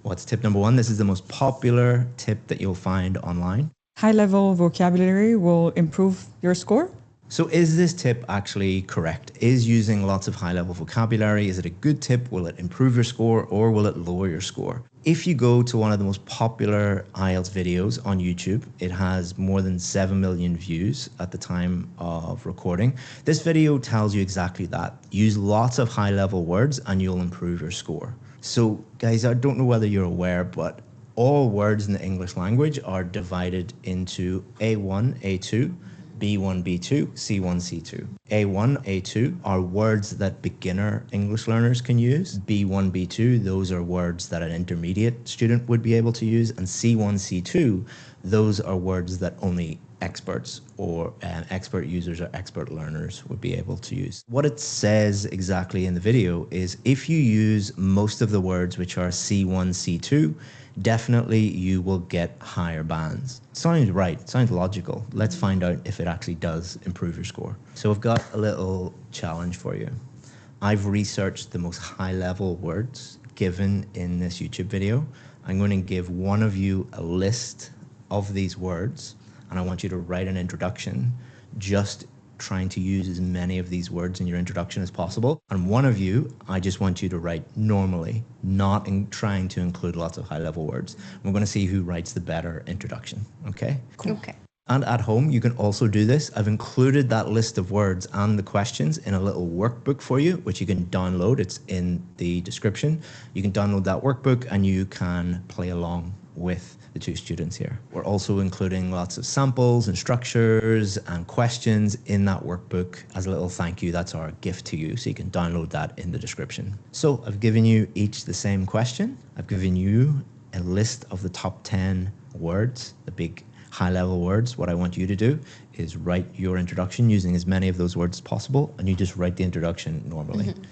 What's tip number 1? This is the most popular tip that you'll find online. High-level vocabulary will improve your score? So is this tip actually correct? Is using lots of high-level vocabulary, is it a good tip? Will it improve your score or will it lower your score? If you go to one of the most popular IELTS videos on YouTube, it has more than 7 million views at the time of recording. This video tells you exactly that. Use lots of high-level words and you'll improve your score. So guys, I don't know whether you're aware, but all words in the English language are divided into A1, A2, B1, B2, C1, C2. A1, A2 are words that beginner English learners can use. B1, B2, those are words that an intermediate student would be able to use. And C1, C2, those are words that only experts or expert users or expert learners would be able to use. What it says exactly in the video is if you use most of the words which are C1, C2, definitely you will get higher bands. Sounds right, sounds logical. Let's find out if it actually does improve your score. So I've got a little challenge for you. I've researched the most high-level words given in this YouTube video. I'm going to give one of you a list of these words, and I want you to write an introduction, just trying to use as many of these words in your introduction as possible. And one of you, I just want you to write normally, not trying to include lots of high-level words. We're going to see who writes the better introduction, okay? Cool. Okay. And at home, you can also do this. I've included that list of words and the questions in a little workbook for you, which you can download. It's in the description. You can download that workbook and you can play along with the two students here. We're also including lots of samples and structures and questions in that workbook as a little thank you. That's our gift to you. So you can download that in the description. So I've given you each the same question. I've given you a list of the top 10 words, the big high-level words. What I want you to do is write your introduction using as many of those words as possible, and you just write the introduction normally. Mm-hmm.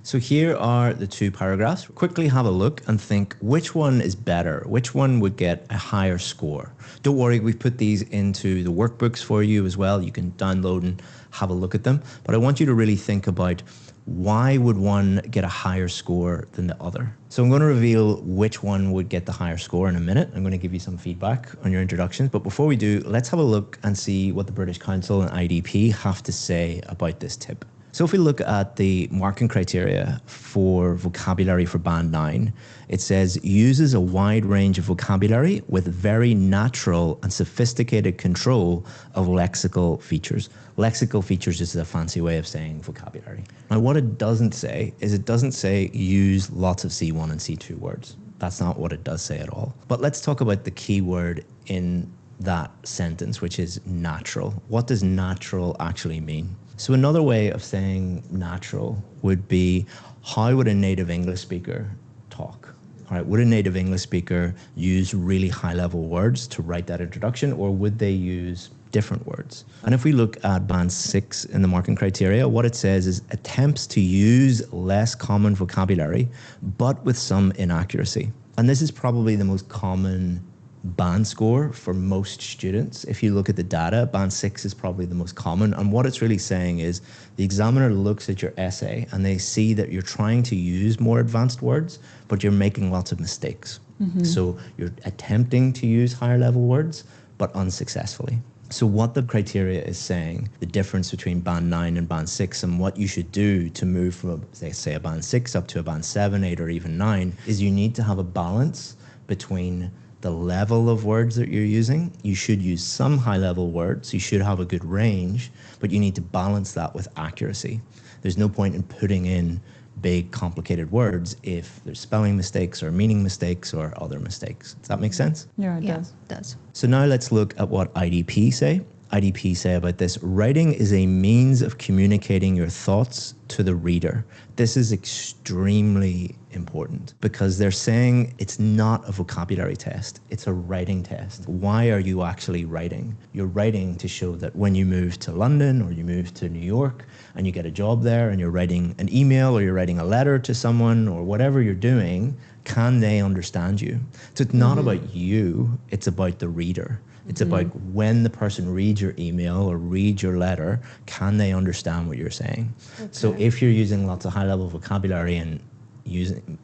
So here are the two paragraphs. Quickly have a look and think which one is better, which one would get a higher score. Don't worry, we've put these into the workbooks for you as well. You can download and have a look at them. But I want you to really think about why would one get a higher score than the other? So I'm going to reveal which one would get the higher score in a minute. I'm going to give you some feedback on your introductions. But before we do, let's have a look and see what the British Council and IDP have to say about this tip. So if we look at the marking criteria for vocabulary for Band 9, it says uses a wide range of vocabulary with very natural and sophisticated control of lexical features. Lexical features is a fancy way of saying vocabulary. Now what it doesn't say is it doesn't say use lots of C1 and C2 words. That's not what it does say at all. But let's talk about the key word in that sentence, which is natural. What does natural actually mean? So another way of saying natural would be, how would a native English speaker talk? All right, would a native English speaker use really high-level words to write that introduction, or would they use different words? And if we look at Band 6 in the marking criteria, what it says is attempts to use less common vocabulary, but with some inaccuracy. And this is probably the most common band score for most students. If you look at the data, Band 6 is probably the most common. And what it's really saying is the examiner looks at your essay and they see that you're trying to use more advanced words, but you're making lots of mistakes. Mm-hmm. So you're attempting to use higher level words, but unsuccessfully. So what the criteria is saying, the difference between Band 9 and Band 6 and what you should do to move from, say, a Band 6 up to a Band 7, 8, or even 9, is you need to have a balance between the level of words that you're using. You should use some high-level words. You should have a good range, but you need to balance that with accuracy. There's no point in putting in big, complicated words if there's spelling mistakes or meaning mistakes or other mistakes. Does that make sense? Yeah, it Yeah, does. it does. So now let's look at what IDP say. IDP say about this: writing is a means of communicating your thoughts to the reader. This is extremely important because they're saying it's not a vocabulary test, it's a writing test. Why are you actually writing? You're writing to show that when you move to London or you move to New York and you get a job there and you're writing an email or you're writing a letter to someone or whatever you're doing, can they understand you? So it's not about you, it's about the reader. It's about when the person reads your email or reads your letter, can they understand what you're saying? Okay. So if you're using lots of high-level vocabulary and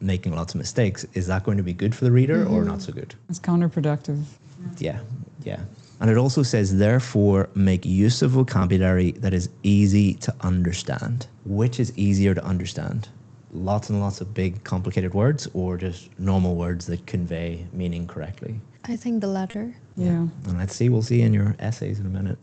making lots of mistakes, is that going to be good for the reader or not so good? It's counterproductive. Yeah. And it also says, therefore, make use of vocabulary that is easy to understand. Which is easier to understand? Lots and lots of big, complicated words, or just normal words that convey meaning correctly? I think the latter. Yeah. And let's see, we'll see in your essays in a minute.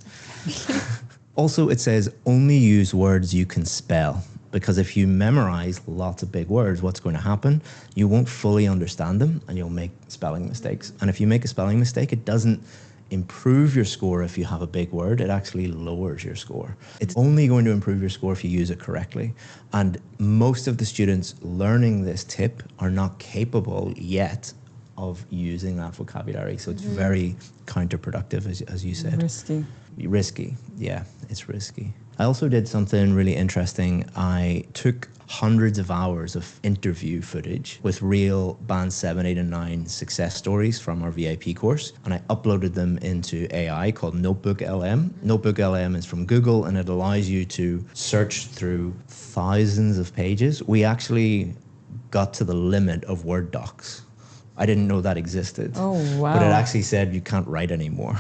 Also, it says only use words you can spell, because if you memorize lots of big words, what's going to happen? You won't fully understand them and you'll make spelling mistakes. And if you make a spelling mistake, it doesn't improve your score if you have a big word. It actually lowers your score. It's only going to improve your score if you use it correctly. And most of the students learning this tip are not capable yet of using that vocabulary. So it's very counterproductive, as you said. Risky. Risky, yeah, it's risky. I also did something really interesting. I took hundreds of hours of interview footage with real band 7, 8 and 9 success stories from our VIP course, and I uploaded them into AI called Notebook LM. Notebook LM is from Google, and it allows you to search through thousands of pages. We actually got to the limit of Word docs. I didn't know that existed. Oh, wow. But it actually said you can't write anymore.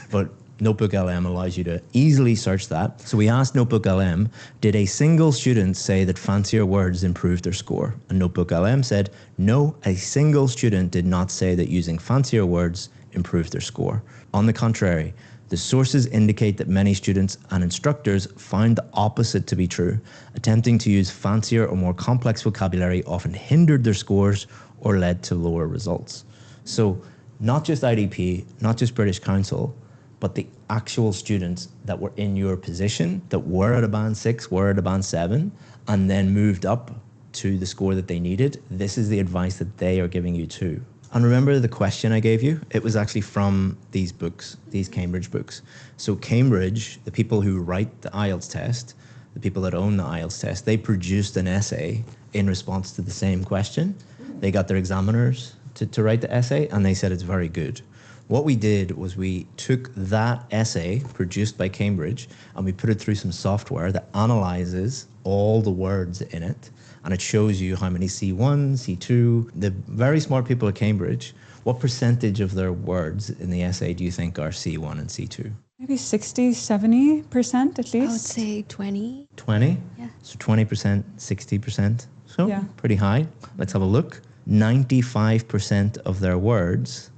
But Notebook LM allows you to easily search that. So we asked Notebook LM, did a single student say that fancier words improved their score? And Notebook LM said, no, a single student did not say that using fancier words improved their score. On the contrary, the sources indicate that many students and instructors find the opposite to be true. Attempting to use fancier or more complex vocabulary often hindered their scores or led to lower results. So not just IDP, not just British Council, but the actual students that were in your position, that were at a band 6, were at a band 7, and then moved up to the score that they needed, this is the advice that they are giving you too. And remember the question I gave you? It was actually from these books, these Cambridge books. So Cambridge, the people who write the IELTS test, the people that own the IELTS test, they produced an essay in response to the same question. They got their examiners to write the essay, and they said it's very good. What we did was we took that essay produced by Cambridge and we put it through some software that analyzes all the words in it, and it shows you how many C1, C2, the very smart people at Cambridge, what percentage of their words in the essay do you think are C1 and C2? Maybe 60, 70% at least. I would say 20. 20? Yeah. So 20%, 60%. So Yeah. pretty high. Let's have a look. 95% of their words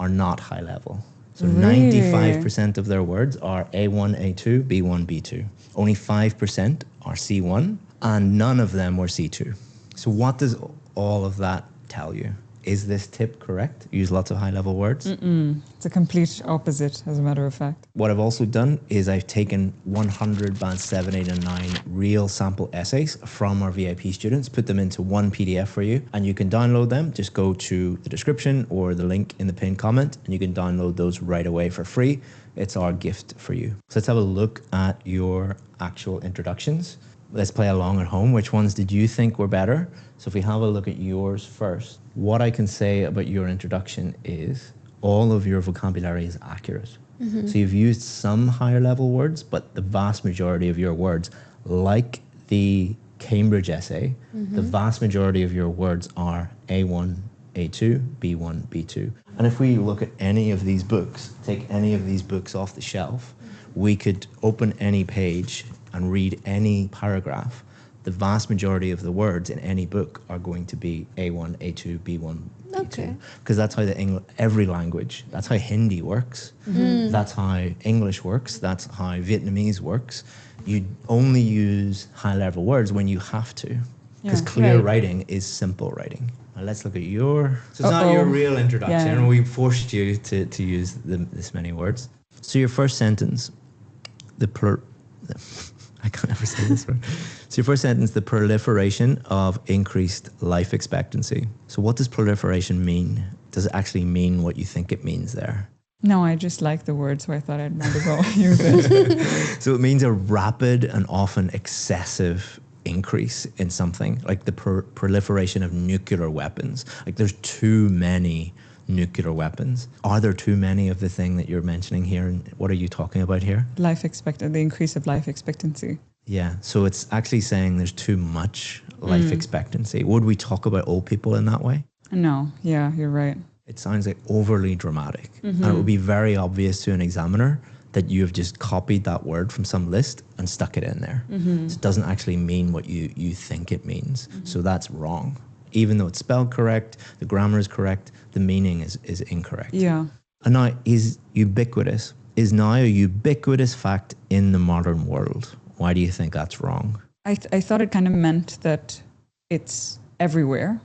are not high level. So Really? 95% of their words are A1, A2, B1, B2. Only 5% are C1, and none of them were C2. So what does all of that tell you? Is this tip correct? Use lots of high level words? It's a complete opposite, as a matter of fact. What I've also done is I've taken 100 band 7, 8 and 9 real sample essays from our VIP students, put them into one PDF for you, and you can download them. Just go to the description or the link in the pinned comment, and you can download those right away for free. It's our gift for you. So let's have a look at your actual introductions. Let's play along at home. Which ones did you think were better? So if we have a look at yours first, what I can say about your introduction is all of your vocabulary is accurate. So you've used some higher level words, but the vast majority of your words, like the Cambridge essay, the vast majority of your words are A1, A2, B1, B2. And if we look at any of these books, take any of these books off the shelf, we could open any page and read any paragraph. The vast majority of the words in any book are going to be A1, A2, B1, B2. Okay. Because that's how every language, that's how Hindi works, that's how English works, that's how Vietnamese works. You only use high-level words when you have to, because Yeah, clear right. writing is simple writing. Now let's look at your... So it's not your real introduction, Yeah. we forced you to use this many words. So your first sentence, I can't ever say this word. So your first sentence, the proliferation of increased life expectancy. So what does proliferation mean? Does it actually mean what you think it means there? No, I just like the word, so I thought I'd might as well use it. So it means a rapid and often excessive increase in something, like the proliferation of nuclear weapons. Like there's too many nuclear weapons. Are there too many of the thing that you're mentioning here? And what are you talking about here? The increase of life expectancy. Yeah, so it's actually saying there's too much life expectancy. Would we talk about old people in that way? No, yeah, you're right. It sounds like overly dramatic. And it would be very obvious to an examiner that you have just copied that word from some list and stuck it in there. So it doesn't actually mean what you think it means. So that's wrong. Even though it's spelled correct, the grammar is correct, the meaning is incorrect. Yeah. And now, is now a ubiquitous fact in the modern world. Why do you think that's wrong? I thought it kind of meant that it's everywhere,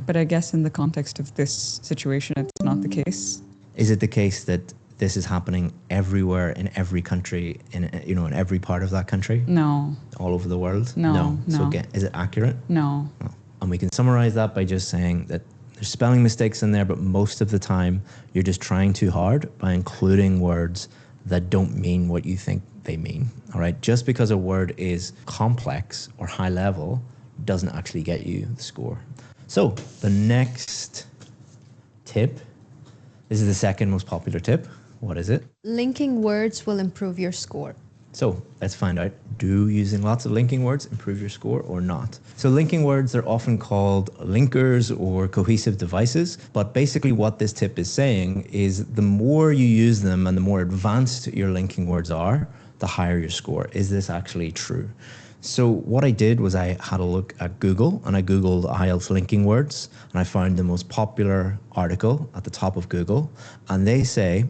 but I guess in the context of this situation, it's not the case. Is it the case that this is happening everywhere in every country, in every part of that country, No. all over the world? No. So No. again, is it accurate? No. No. And we can summarize that by just saying that there's spelling mistakes in there, but most of the time you're just trying too hard by including words that don't mean what you think they mean. All right. Just because a word is complex or high level doesn't actually get you the score. So the next tip, this is the second most popular tip. What is it? Linking words will improve your score. So let's find out, do using lots of linking words improve your score or not? So linking words are often called linkers or cohesive devices, but basically what this tip is saying is the more you use them and the more advanced your linking words are, the higher your score. Is this actually true? So what I did was I had a look at Google and I Googled IELTS linking words and I found the most popular article at the top of Google, and they say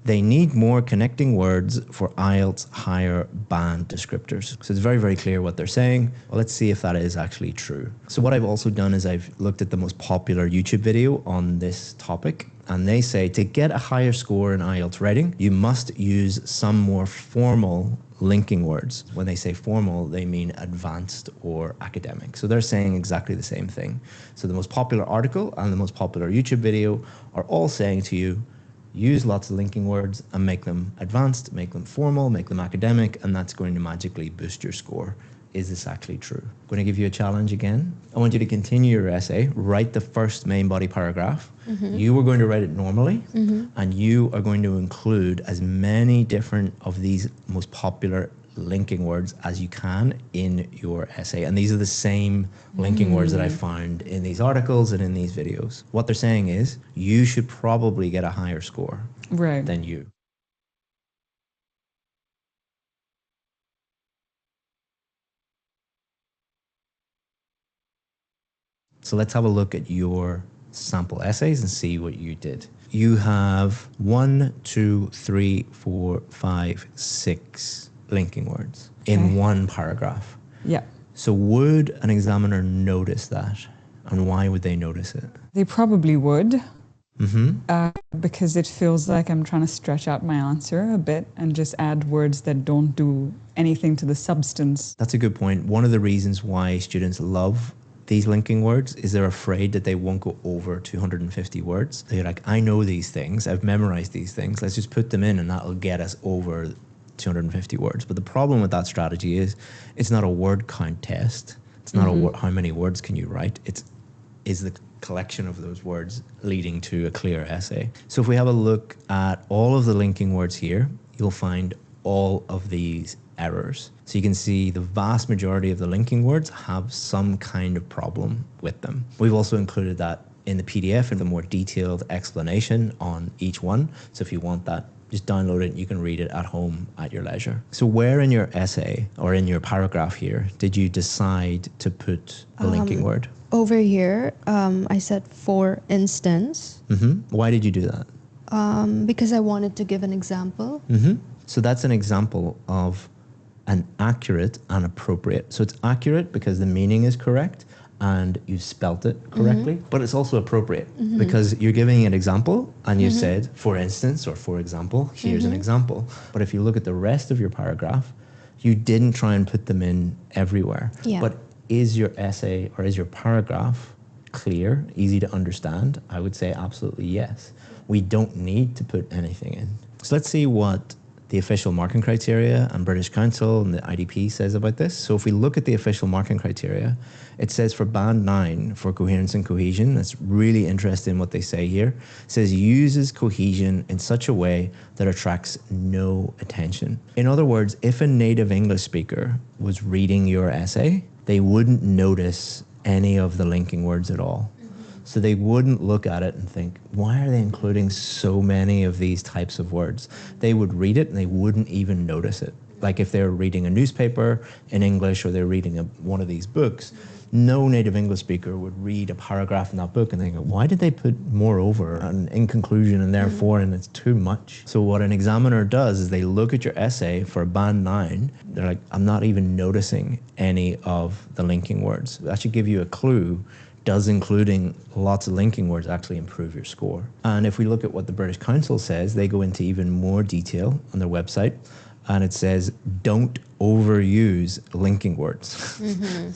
they need more connecting words for IELTS higher band descriptors. So it's very, very clear what they're saying. Well, let's see if that is actually true. So what I've also done is I've looked at the most popular YouTube video on this topic, and they say to get a higher score in IELTS writing, you must use some more formal linking words. When they say formal, they mean advanced or academic. So they're saying exactly the same thing. So the most popular article and the most popular YouTube video are all saying to you, use lots of linking words and make them advanced, make them formal, make them academic, and that's going to magically boost your score. Is this actually true? I'm going to give you a challenge again. I want you to continue your essay, write the first main body paragraph. You are going to write it normally, and you are going to include as many different of these most popular linking words as you can in your essay. And these are the same linking words that I found in these articles and in these videos. What they're saying is you should probably get a higher score than you. So let's have a look at your sample essays and see what you did. You have 1, 2, 3, 4, 5, 6 linking words in one paragraph. Yeah. So would an examiner notice that? And why would they notice it? They probably would. Because it feels like I'm trying to stretch out my answer a bit and just add words that don't do anything to the substance. That's a good point. One of the reasons why students love these linking words is they're afraid that they won't go over 250 words. They're like, I know these things, I've memorized these things, let's just put them in and that'll get us over 250 words. But the problem with that strategy is it's not a word count test. It's not how many words can you write. Is the collection of those words leading to a clear essay. So if we have a look at all of the linking words here, you'll find all of these errors. So you can see the vast majority of the linking words have some kind of problem with them. We've also included that in the PDF in a more detailed explanation on each one. So if you want that, just download it and you can read it at home at your leisure. So where in your essay or in your paragraph here did you decide to put a linking word? Over here, I said for instance. Why did you do that? Because I wanted to give an example. So that's an example of an accurate and appropriate. So it's accurate because the meaning is correct and you've spelt it correctly, but it's also appropriate because you're giving an example and you said, for instance, or for example, here's an example. But if you look at the rest of your paragraph, you didn't try and put them in everywhere. Yeah. But is your essay or is your paragraph clear, easy to understand? I would say absolutely yes. We don't need to put anything in. So let's see what the official marking criteria and British Council and the IDP says about this. So if we look at the official marking criteria, it says for band 9 for coherence and cohesion, that's really interesting what they say here. It says uses cohesion in such a way that attracts no attention. In other words, if a native English speaker was reading your essay, they wouldn't notice any of the linking words at all. So they wouldn't look at it and think, why are they including so many of these types of words? They would read it and they wouldn't even notice it. Like if they're reading a newspaper in English or they're reading one of these books, no native English speaker would read a paragraph in that book and think, why did they put moreover and in conclusion and therefore and it's too much? So what an examiner does is they look at your essay for band 9, they're like, I'm not even noticing any of the linking words. That should give you a clue does including lots of linking words actually improve your score? And if we look at what the British Council says, they go into even more detail on their website, and it says don't overuse linking words.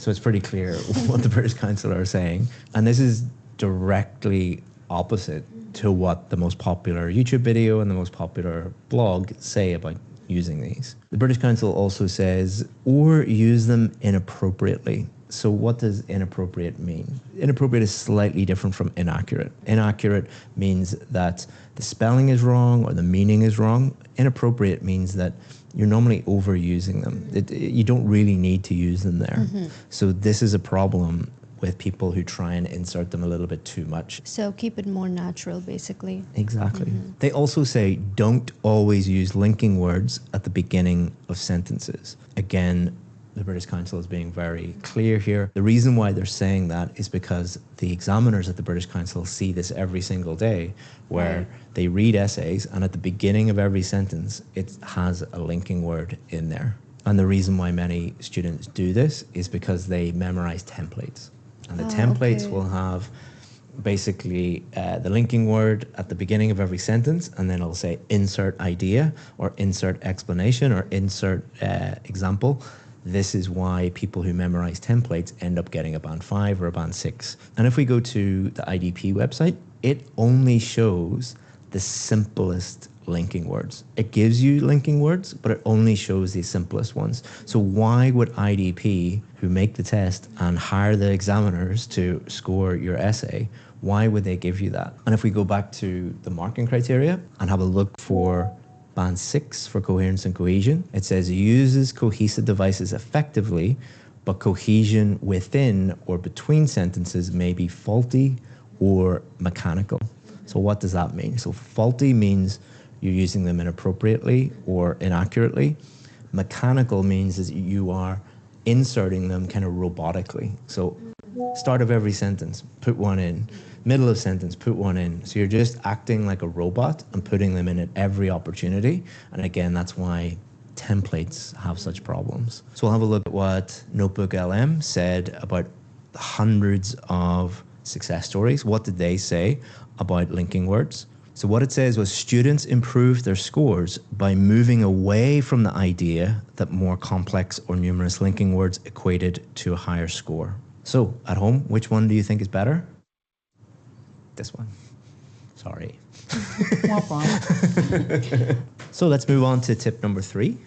So it's pretty clear what the British Council are saying. And this is directly opposite to what the most popular YouTube video and the most popular blog say about using these. The British Council also says, or use them inappropriately. So what does inappropriate mean? Inappropriate is slightly different from inaccurate. Inaccurate means that the spelling is wrong or the meaning is wrong. Inappropriate means that you're normally overusing them. You don't really need to use them there. So this is a problem with people who try and insert them a little bit too much. So keep it more natural, basically. Exactly. They also say don't always use linking words at the beginning of sentences. Again, the British Council is being very clear here. The reason why they're saying that is because the examiners at the British Council see this every single day, where they read essays and at the beginning of every sentence, it has a linking word in there. And the reason why many students do this is because they memorize templates. And the templates will have basically the linking word at the beginning of every sentence, and then it'll say insert idea or insert explanation or insert example. This is why people who memorize templates end up getting a band 5 or a band 6. And if we go to the IDP website, it only shows the simplest linking words. It gives you linking words, but it only shows the simplest ones. So why would IDP, who make the test and hire the examiners to score your essay, why would they give you that? And if we go back to the marking criteria and have a look for band 6 for coherence and cohesion, it says uses cohesive devices effectively, but cohesion within or between sentences may be faulty or mechanical. So what does that mean? So faulty means you're using them inappropriately or inaccurately. Mechanical means that you are inserting them kind of robotically. So start of every sentence, put one in. Middle of sentence, put one in. So you're just acting like a robot and putting them in at every opportunity. And again, that's why templates have such problems. So we'll have a look at what Notebook LM said about hundreds of success stories. What did they say about linking words? So what it says was students improved their scores by moving away from the idea that more complex or numerous linking words equated to a higher score. So at home, which one do you think is better? This one. Sorry. So let's move on to tip number 3.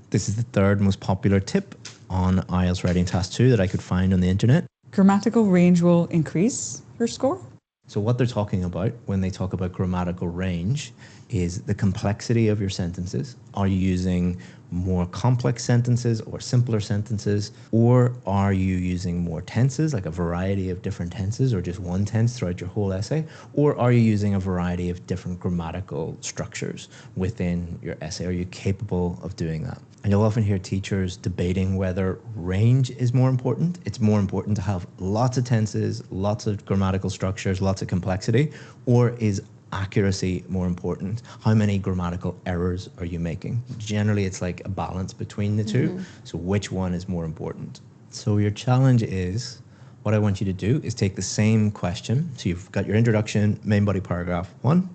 This is the third most popular tip on IELTS Writing Task 2 that I could find on the internet. Grammatical range will increase your score? So what they're talking about when they talk about grammatical range is the complexity of your sentences. Are you using more complex sentences or simpler sentences? Or are you using more tenses, like a variety of different tenses, or just one tense throughout your whole essay? Or are you using a variety of different grammatical structures within your essay? Are you capable of doing that? And you'll often hear teachers debating whether range is more important. It's more important to have lots of tenses, lots of grammatical structures, lots of complexity, or is accuracy more important? How many grammatical errors are you making? Generally, it's like a balance between the two. So which one is more important? So your challenge is, what I want you to do is take the same question. So you've got your introduction, main body paragraph 1,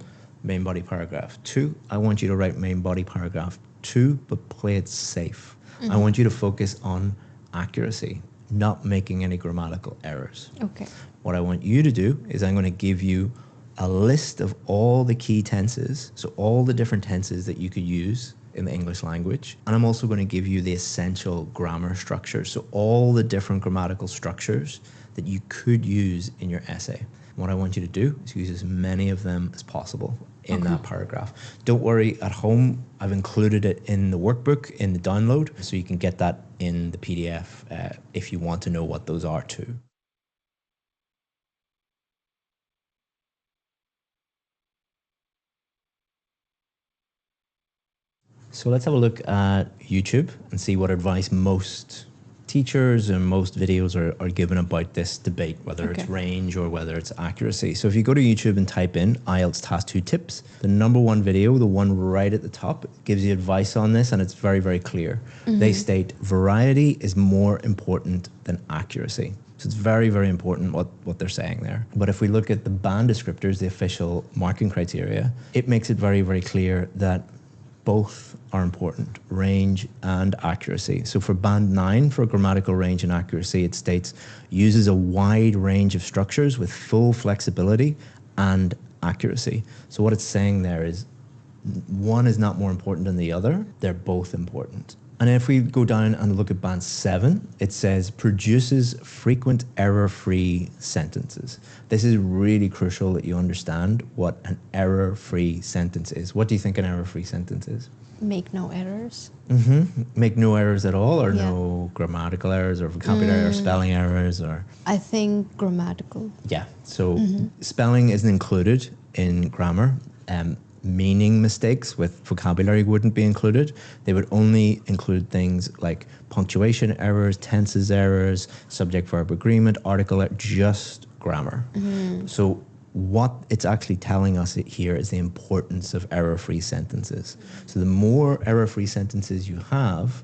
main body paragraph 2. I want you to write main body paragraph 2, but play it safe. I want you to focus on accuracy, not making any grammatical errors. Okay. What I want you to do is I'm going to give you a list of all the key tenses, so all the different tenses that you could use in the English language. And I'm also going to give you the essential grammar structures, so all the different grammatical structures that you could use in your essay. What I want you to do is use as many of them as possible in that paragraph. Don't worry, at home, I've included it in the workbook, in the download, so you can get that in the PDF if you want to know what those are too. So let's have a look at YouTube and see what advice most teachers and most videos are given about this debate, whether it's range or whether it's accuracy. So if you go to YouTube and type in IELTS Task 2 tips, the number one video, the one right at the top, gives you advice on this, and it's very, very clear. They state variety is more important than accuracy. So it's very, very important what they're saying there. But if we look at the band descriptors, the official marking criteria, it makes it very, very clear that both are important, range and accuracy. So for band 9, for grammatical range and accuracy, it states uses a wide range of structures with full flexibility and accuracy. So what it's saying there is one is not more important than the other, they're both important. And if we go down and look at band 7, it says produces frequent error-free sentences. This is really crucial that you understand what an error-free sentence is. What do you think an error-free sentence is? Make no errors. Make no errors at all, or Yeah. no grammatical errors or vocabulary or spelling errors, or? I think grammatical. Yeah, so spelling isn't included in grammar. Meaning mistakes with vocabulary wouldn't be included. They would only include things like punctuation errors, tenses errors, subject-verb agreement, article error, just grammar. So what it's actually telling us here is the importance of error-free sentences. So the more error-free sentences you have,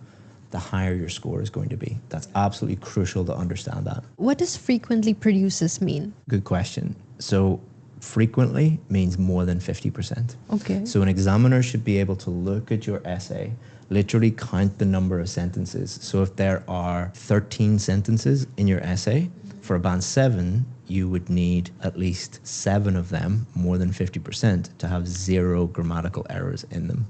the higher your score is going to be. That's absolutely crucial to understand that. What does frequently produces mean? Good question. So frequently means more than 50%. Okay. So an examiner should be able to look at your essay, literally count the number of sentences. So if there are 13 sentences in your essay, for a band 7, you would need at least 7 of them, more than 50%, to have 0 grammatical errors in them.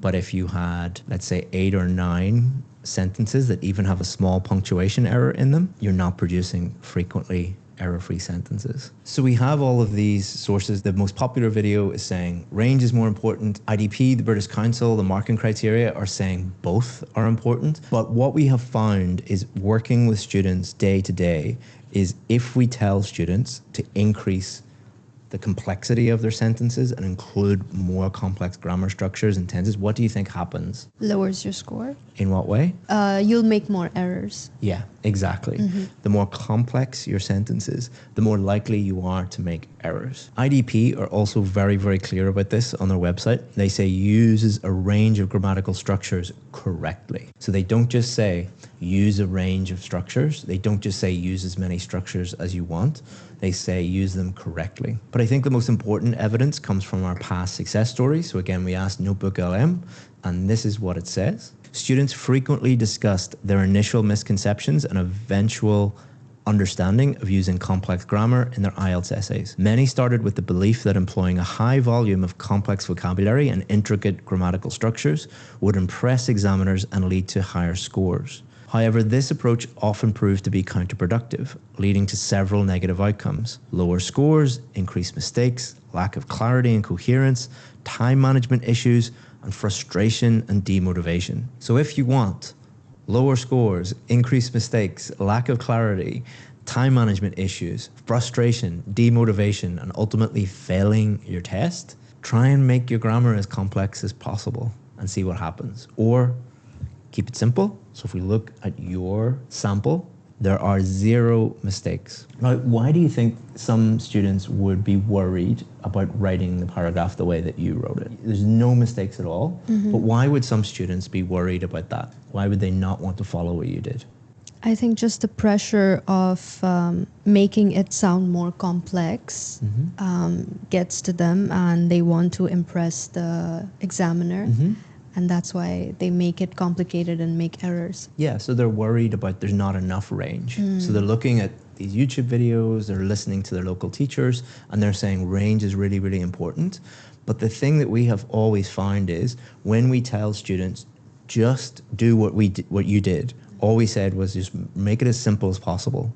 But if you had, let's say, 8 or 9 sentences that even have a small punctuation error in them, you're not producing frequently error-free sentences. So we have all of these sources. The most popular video is saying range is more important. IDP, the British Council, the marking criteria are saying both are important. But what we have found is working with students day to day is if we tell students to increase the complexity of their sentences and include more complex grammar structures and tenses, what do you think happens? Lowers your score. In what way? You'll make more errors. Yeah, exactly. The more complex your sentences, the more likely you are to make errors. IDP are also very, very clear about this on their website. They say uses a range of grammatical structures correctly. So they don't just say use a range of structures. They don't just say use as many structures as you want. They say use them correctly. But I think the most important evidence comes from our past success stories. So again, we asked Notebook LM, and this is what it says. Students frequently discussed their initial misconceptions and eventual understanding of using complex grammar in their IELTS essays. Many started with the belief that employing a high volume of complex vocabulary and intricate grammatical structures would impress examiners and lead to higher scores. However, this approach often proved to be counterproductive, leading to several negative outcomes: lower scores, increased mistakes, lack of clarity and coherence, time management issues, and frustration and demotivation. So if you want lower scores, increased mistakes, lack of clarity, time management issues, frustration, demotivation, and ultimately failing your test, try and make your grammar as complex as possible and see what happens. Or keep it simple. So if we look at your sample, there are 0 mistakes. Now, why do you think some students would be worried about writing the paragraph the way that you wrote it? There's no mistakes at all, but why would some students be worried about that? Why would they not want to follow what you did? I think just the pressure of making it sound more complex gets to them, and they want to impress the examiner. And that's why they make it complicated and make errors. Yeah, so they're worried about there's not enough range. So they're looking at these YouTube videos, they're listening to their local teachers, and they're saying range is really, really important. But the thing that we have always found is when we tell students, just do what you did, all we said was just make it as simple as possible.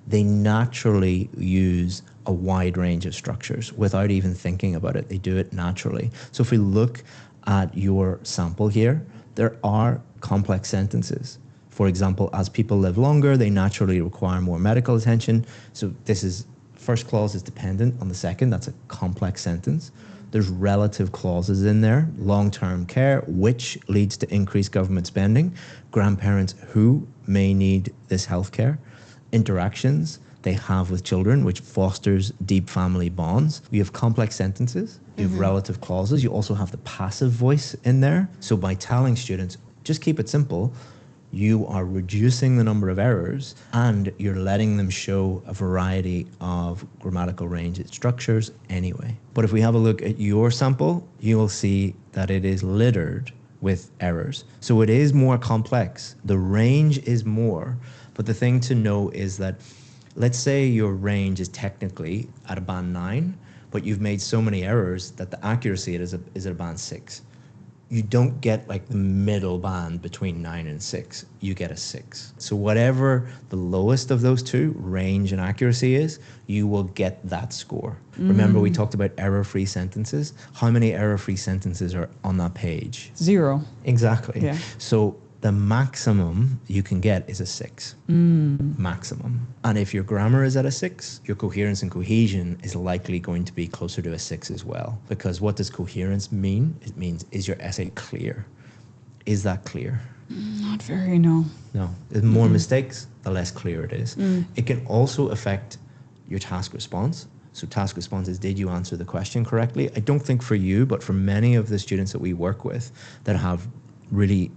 They naturally use a wide range of structures without even thinking about it. They do it naturally. So if we look at your sample here, there are complex sentences. For example, as people live longer, they naturally require more medical attention. So this is, first clause is dependent on the second. That's a complex sentence. There's relative clauses in there. Long-term care, which leads to increased government spending. Grandparents who may need this healthcare. Interactions they have with children, which fosters deep family bonds. You have complex sentences, you have relative clauses, you also have the passive voice in there. So by telling students, just keep it simple, you are reducing the number of errors and you're letting them show a variety of grammatical range structures anyway. But if we have a look at your sample, you will see that it is littered with errors. So it is more complex. The range is more, but the thing to know is that, let's say your range is technically at a band 9, but you've made so many errors that the accuracy is at a band 6. You don't get like the middle band between 9 and 6. You get a 6. So whatever the lowest of those two, range and accuracy, is, you will get that score. Remember, we talked about error-free sentences. How many error-free sentences are on that page? 0. Exactly. Yeah. So the maximum you can get is a 6. Maximum. And if your grammar is at a 6, your coherence and cohesion is likely going to be closer to a 6 as well. Because what does coherence mean? It means, is your essay clear? Is that clear? Not very, no. No. The more mistakes, the less clear it is. It can also affect your task response. So task response is, did you answer the question correctly? I don't think for you, but for many of the students that we work with that have really,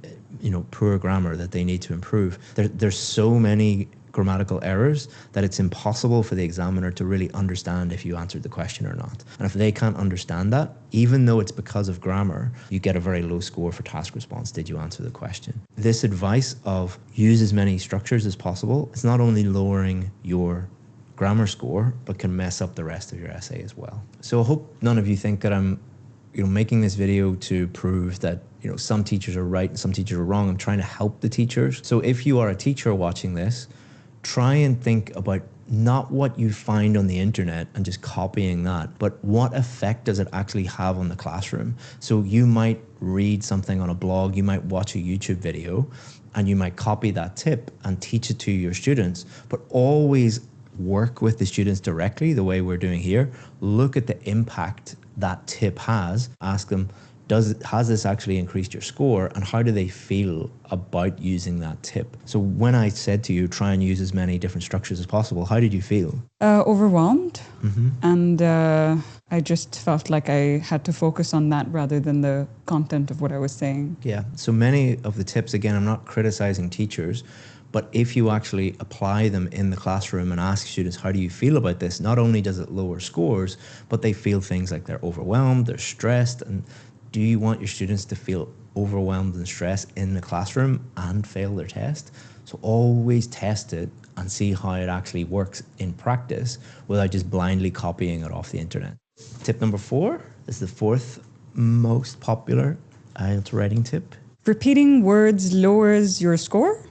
poor grammar that they need to improve, there's so many grammatical errors that it's impossible for the examiner to really understand if you answered the question or not. And if they can't understand that, even though it's because of grammar, you get a very low score for task response. Did you answer the question? This advice of use as many structures as possible, it's not only lowering your grammar score, but can mess up the rest of your essay as well. So I hope none of you think that I'm making this video to prove that some teachers are right and some teachers are wrong. I'm trying to help the teachers. So if you are a teacher watching this, try and think about not what you find on the internet and just copying that, but what effect does it actually have on the classroom? So you might read something on a blog, you might watch a YouTube video, and you might copy that tip and teach it to your students, but always work with the students directly the way we're doing here. Look at the impact that tip has. Ask them, has this actually increased your score, and how do they feel about using that tip? So when I said to you, try and use as many different structures as possible, how did you feel? Overwhelmed. And I just felt like I had to focus on that rather than the content of what I was saying. Yeah, so many of the tips, again, I'm not criticizing teachers, but if you actually apply them in the classroom and ask students, how do you feel about this? Not only does it lower scores, but they feel things like they're overwhelmed, they're stressed. And do you want your students to feel overwhelmed and stressed in the classroom and fail their test? So always test it and see how it actually works in practice without just blindly copying it off the internet. Tip number 4 is the 4th most popular IELTS writing tip. Repeating words lowers your score?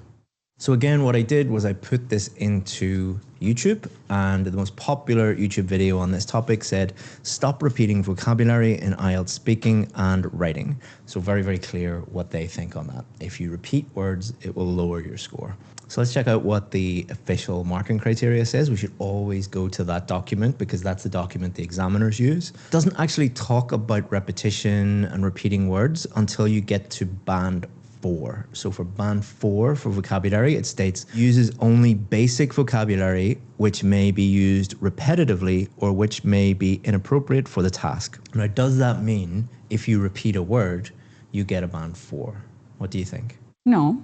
So again, what I did was I put this into YouTube, and the most popular YouTube video on this topic said, stop repeating vocabulary in IELTS speaking and writing. So very, very clear what they think on that. If you repeat words, it will lower your score. So let's check out what the official marking criteria says. We should always go to that document because that's the document the examiners use. It doesn't actually talk about repetition and repeating words until you get to band 4. So for band 4 for vocabulary, it states uses only basic vocabulary which may be used repetitively or which may be inappropriate for the task. Now, does that mean if you repeat a word, you get a band 4? What do you think? No,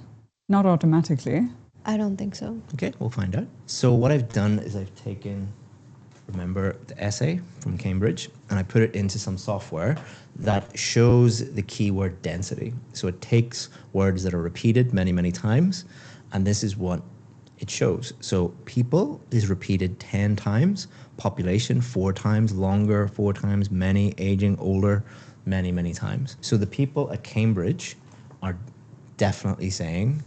not automatically. I don't think so. Okay, we'll find out. So what I've done is I've taken, remember, the essay from Cambridge, and I put it into some software that shows the keyword density. So it takes words that are repeated many, many times, and this is what it shows. So people is repeated 10 times, population 4 times, longer 4 times, many, aging, older, many, many times. So the people at Cambridge are definitely saying,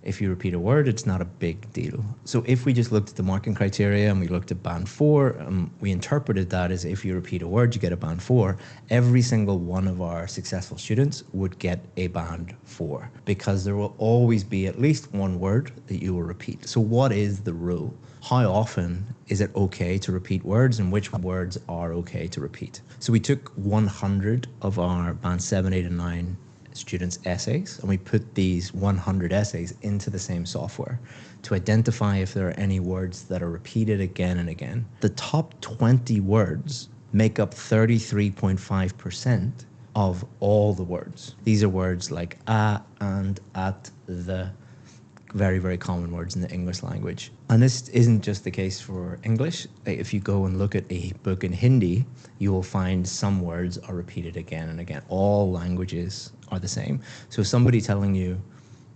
if you repeat a word, it's not a big deal. So if we just looked at the marking criteria and we looked at band 4, we interpreted that as if you repeat a word, you get a band 4. Every single one of our successful students would get a band 4 because there will always be at least one word that you will repeat. So what is the rule? How often is it okay to repeat words, and which words are okay to repeat? So we took 100 of our band 7, 8 and 9 students' essays, and we put these 100 essays into the same software to identify if there are any words that are repeated again and again. The top 20 words make up 33.5% of all the words. These are words like and, at, the, very, very common words in the English language. And this isn't just the case for English. If you go and look at a book in Hindi, you will find some words are repeated again and again. All languages are the same. So somebody telling you,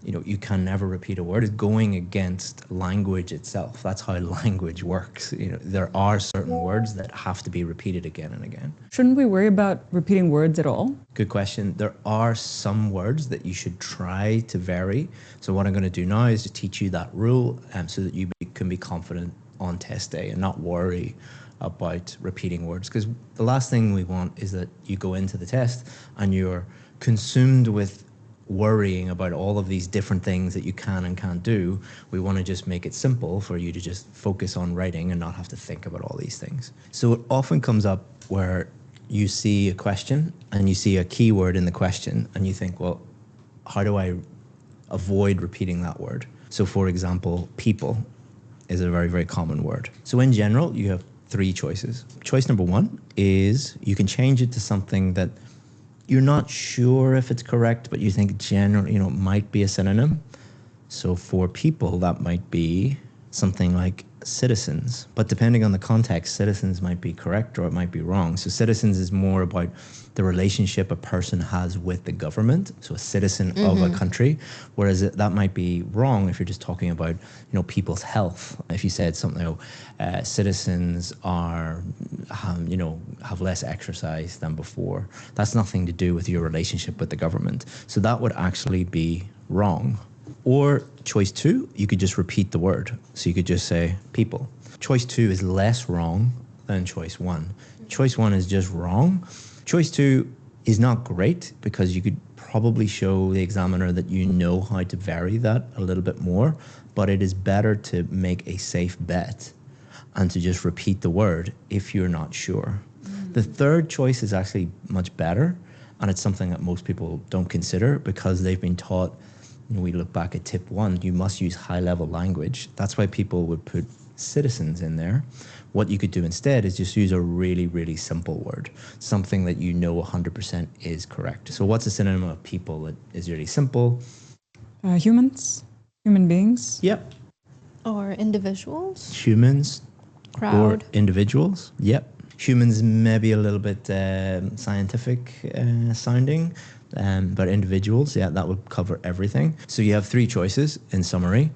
you can never repeat a word is going against language itself. That's how language works. There are certain words that have to be repeated again and again. Shouldn't we worry about repeating words at all? Good question. There are some words that you should try to vary. So what I'm going to do now is to teach you that rule so that you can be confident on test day and not worry about repeating words. Because the last thing we want is that you go into the test and you're consumed with worrying about all of these different things that you can and can't do. We want to just make it simple for you to just focus on writing and not have to think about all these things. So it often comes up where you see a question and you see a keyword in the question and you think, well, how do I avoid repeating that word? So for example, people is a very, very common word. So in general, you have 3 choices. Choice number 1 is you can change it to something that you're not sure if it's correct, but you think generally, it might be a synonym. So for people, that might be something like citizens. But depending on the context, citizens might be correct or it might be wrong. So citizens is more about the relationship a person has with the government. So a citizen of a country, whereas that might be wrong if you're just talking about, people's health. If you said something, citizens have less exercise than before. That's nothing to do with your relationship with the government. So that would actually be wrong. Or choice 2, you could just repeat the word. So you could just say people. Choice 2 is less wrong than choice 1. Choice 1 is just wrong. Choice 2 is not great because you could probably show the examiner that you know how to vary that a little bit more, but it is better to make a safe bet and to just repeat the word if you're not sure. The third choice is actually much better, and it's something that most people don't consider because they've been taught, we look back at tip 1, you must use high-level language. That's why people would put citizens in there. What you could do instead is just use a really, really simple word, something that 100% is correct. So what's a synonym of people that is really simple? Humans, human beings. Yep. Or individuals. Humans. Crowd. Or individuals. Yep. Humans maybe a little bit scientific sounding, but individuals, that would cover everything. So you have 3 choices in summary.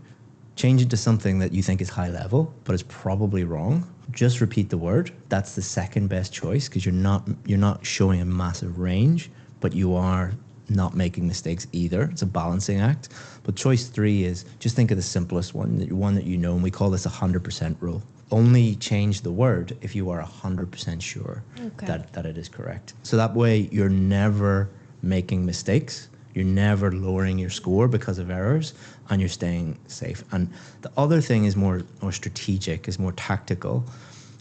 Change it to something that you think is high level, but is probably wrong. Just repeat the word. That's the second best choice because you're not showing a massive range, but you are not making mistakes either. It's a balancing act. But choice 3 is just think of the simplest one that you know, and we call this a 100% rule. Only change the word if you are 100% sure that it is correct. So that way you're never making mistakes. You're never lowering your score because of errors, and you're staying safe. And the other thing is more strategic, is more tactical.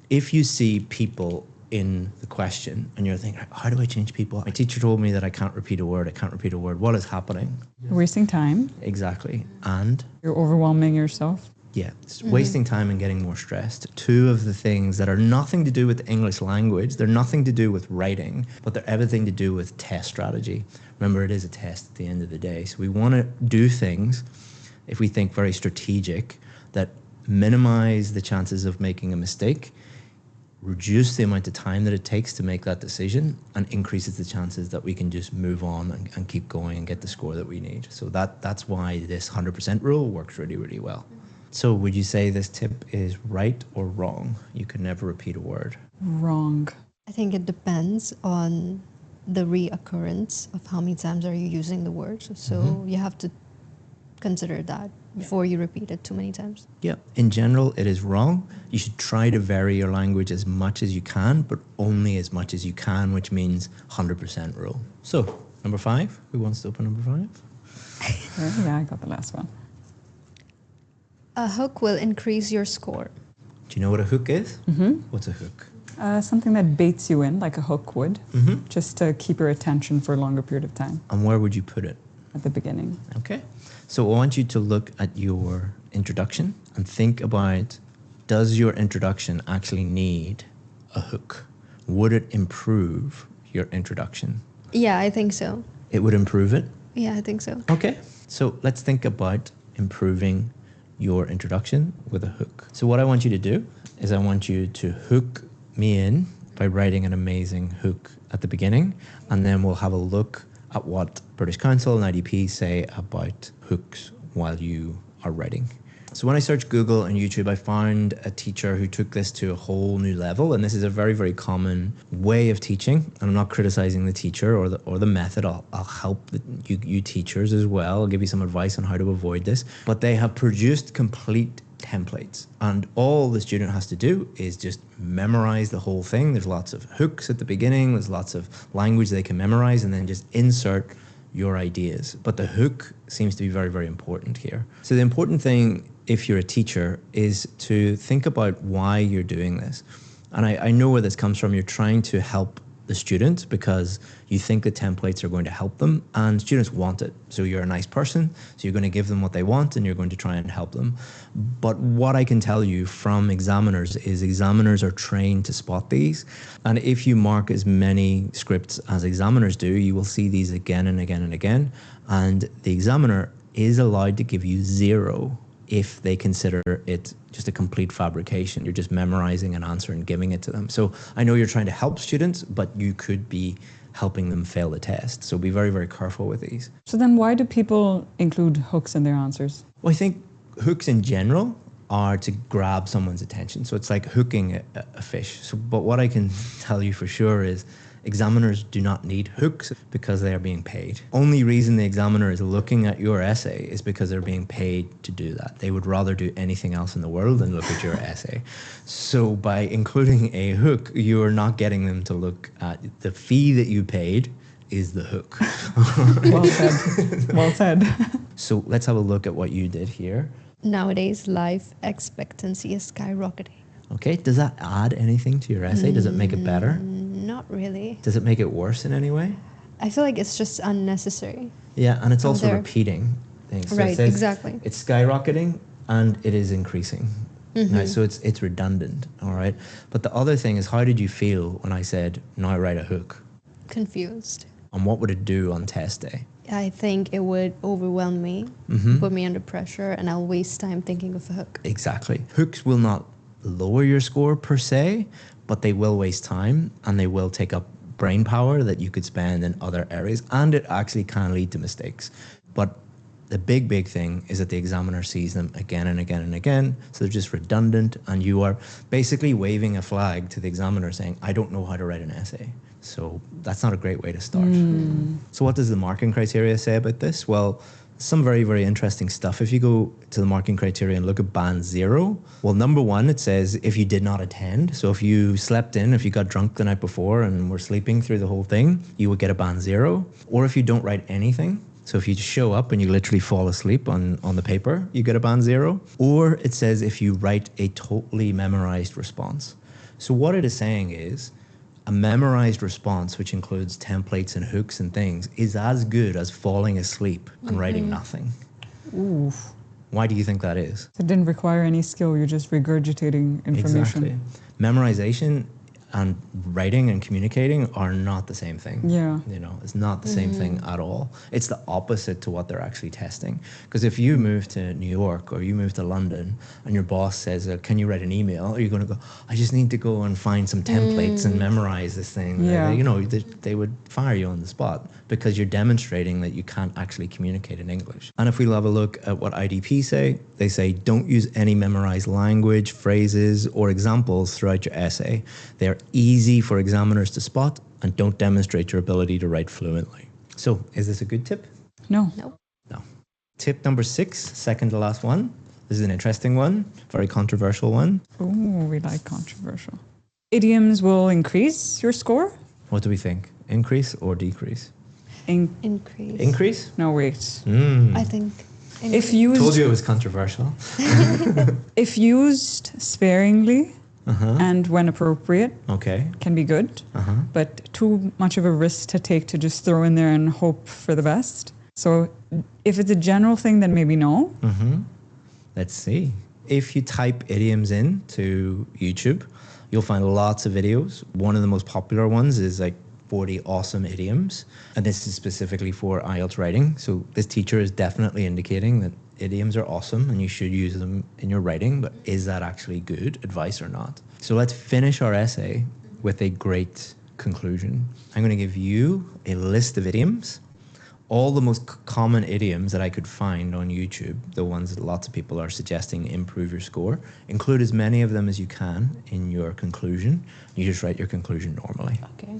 If you see people in the question and you're thinking, how do I change people? My teacher told me that I can't repeat a word. What is happening? You're wasting time. Exactly. And You're overwhelming yourself. yeah, it's wasting time and getting more stressed. 2 of the things that are nothing to do with the English language, they're nothing to do with writing, but they're everything to do with test strategy. Remember, it is a test at the end of the day. So we want to do things, if we think very strategic, that minimize the chances of making a mistake, reduce the amount of time that it takes to make that decision, and increases the chances that we can just move on and keep going and get the score that we need. So that's why this 100% rule works really, really well. So would you say this tip is right or wrong? You can never repeat a word. Wrong. I think it depends on the reoccurrence of how many times are you using the word. So you have to consider that before you repeat it too many times. Yeah, in general, it is wrong. You should try to vary your language as much as you can, but only as much as you can, which means 100% rule. So, number 5, who wants to open number 5? Yeah, I got the last one. A hook will increase your score. Do you know what a hook is? What's a hook? Something that baits you in, like a hook would, just to keep your attention for a longer period of time. And where would you put it? At the beginning. Okay. So I want you to look at your introduction and think about, does your introduction actually need a hook? Would it improve your introduction? Yeah, I think so. It would improve it? Yeah, I think so. Okay. So let's think about improving your introduction with a hook. So what I want you to do is I want you to hook me in by writing an amazing hook at the beginning, and then we'll have a look at what British Council and IDP say about hooks while you are writing. So when I searched Google and YouTube, I found a teacher who took this to a whole new level, and this is a very, very common way of teaching. And I'm not criticizing the teacher or the method. I'll help you teachers as well. I'll give you some advice on how to avoid this. But they have produced complete templates, and all the student has to do is just memorize the whole thing. There's lots of hooks at the beginning. There's lots of language they can memorize, and then just insert your ideas. But the hook seems to be very, very important here. So the important thing, if you're a teacher, is to think about why you're doing this. And I know where this comes from. You're trying to help the students because you think the templates are going to help them, and students want it. So you're a nice person, so you're going to give them what they want and you're going to try and help them. But what I can tell you from examiners is examiners are trained to spot these. And if you mark as many scripts as examiners do, you will see these again and again and again. And the examiner is allowed to give you 0 if they consider it just a complete fabrication. You're just memorizing an answer and giving it to them. So I know you're trying to help students, but you could be helping them fail the test. So be very, very careful with these. So then why do people include hooks in their answers? Well, I think hooks in general are to grab someone's attention. So it's like hooking a fish. So, but what I can tell you for sure is examiners do not need hooks because they are being paid. Only reason the examiner is looking at your essay is because they're being paid to do that. They would rather do anything else in the world than look at your essay. So by including a hook, you are not getting them to look at the fee that you paid is the hook. Well said. Well said. So let's have a look at what you did here. Nowadays, life expectancy is skyrocketing. Okay, does that add anything to your essay? Does it make it better? Not really. Does it make it worse in any way? I feel like it's just unnecessary. Yeah, and it's also there. repeating things. So it Right, says exactly. It's skyrocketing and it is increasing. Right, so it's redundant, all right? But the other thing is, how did you feel when I said, now write a hook? Confused. And what would it do on test day? I think it would overwhelm me, put me under pressure, and I'll waste time thinking of a hook. Exactly. Hooks will not lower your score per se, but they will waste time and they will take up brain power that you could spend in other areas, and it actually can lead to mistakes. But the big thing is that the examiner sees them again and again and again, so they're just redundant, and you are basically waving a flag to the examiner saying, I don't know how to write an essay. So that's not a great way to start. So what does the marking criteria say about this? Well, some very, very interesting stuff. If you go to the marking criteria and look at band 0, well, number 1, it says if you did not attend. So if you slept in, if you got drunk the night before and were sleeping through the whole thing, you would get a band 0. Or if you don't write anything, so if you just show up and you literally fall asleep on the paper, you get a band 0. Or it says if you write a totally memorized response. So what it is saying is, a memorized response, which includes templates and hooks and things, is as good as falling asleep and writing nothing. Ooh. Why do you think that is? It didn't require any skill. You're just regurgitating information. Exactly. Memorization and writing and communicating are not the same thing. Yeah. You know, it's not the same thing at all. It's the opposite to what they're actually testing. Because if you move to New York or you move to London and your boss says, can you write an email? Are you going to go, I just need to go and find some templates and memorize this thing. Yeah. You know, they would fire you on the spot because you're demonstrating that you can't actually communicate in English. And if we have a look at what IDP say, they say, don't use any memorized language, phrases, or examples throughout your essay. They're easy for examiners to spot and don't demonstrate your ability to write fluently. So, is this a good tip? No. No. No. Tip number 6, second to last one. This is an interesting one, very controversial one. Ooh, we like controversial. Idioms will increase your score? What do we think? Increase or decrease? Increase. Increase? No, wait. I think. If used, Told you it was controversial. if used sparingly and when appropriate, Okay. can be good, but too much of a risk to take to just throw in there and hope for the best. So if it's a general thing, then maybe no. Let's see. If you type idioms into YouTube, you'll find lots of videos. One of the most popular ones is like 40 awesome idioms. And this is specifically for IELTS writing. So this teacher is definitely indicating that idioms are awesome and you should use them in your writing, but is that actually good advice or not? So let's finish our essay with a great conclusion. I'm going to give you a list of idioms, all the most common idioms that I could find on YouTube, the ones that lots of people are suggesting improve your score. Include as many of them as you can in your conclusion. You just write your conclusion normally. Okay.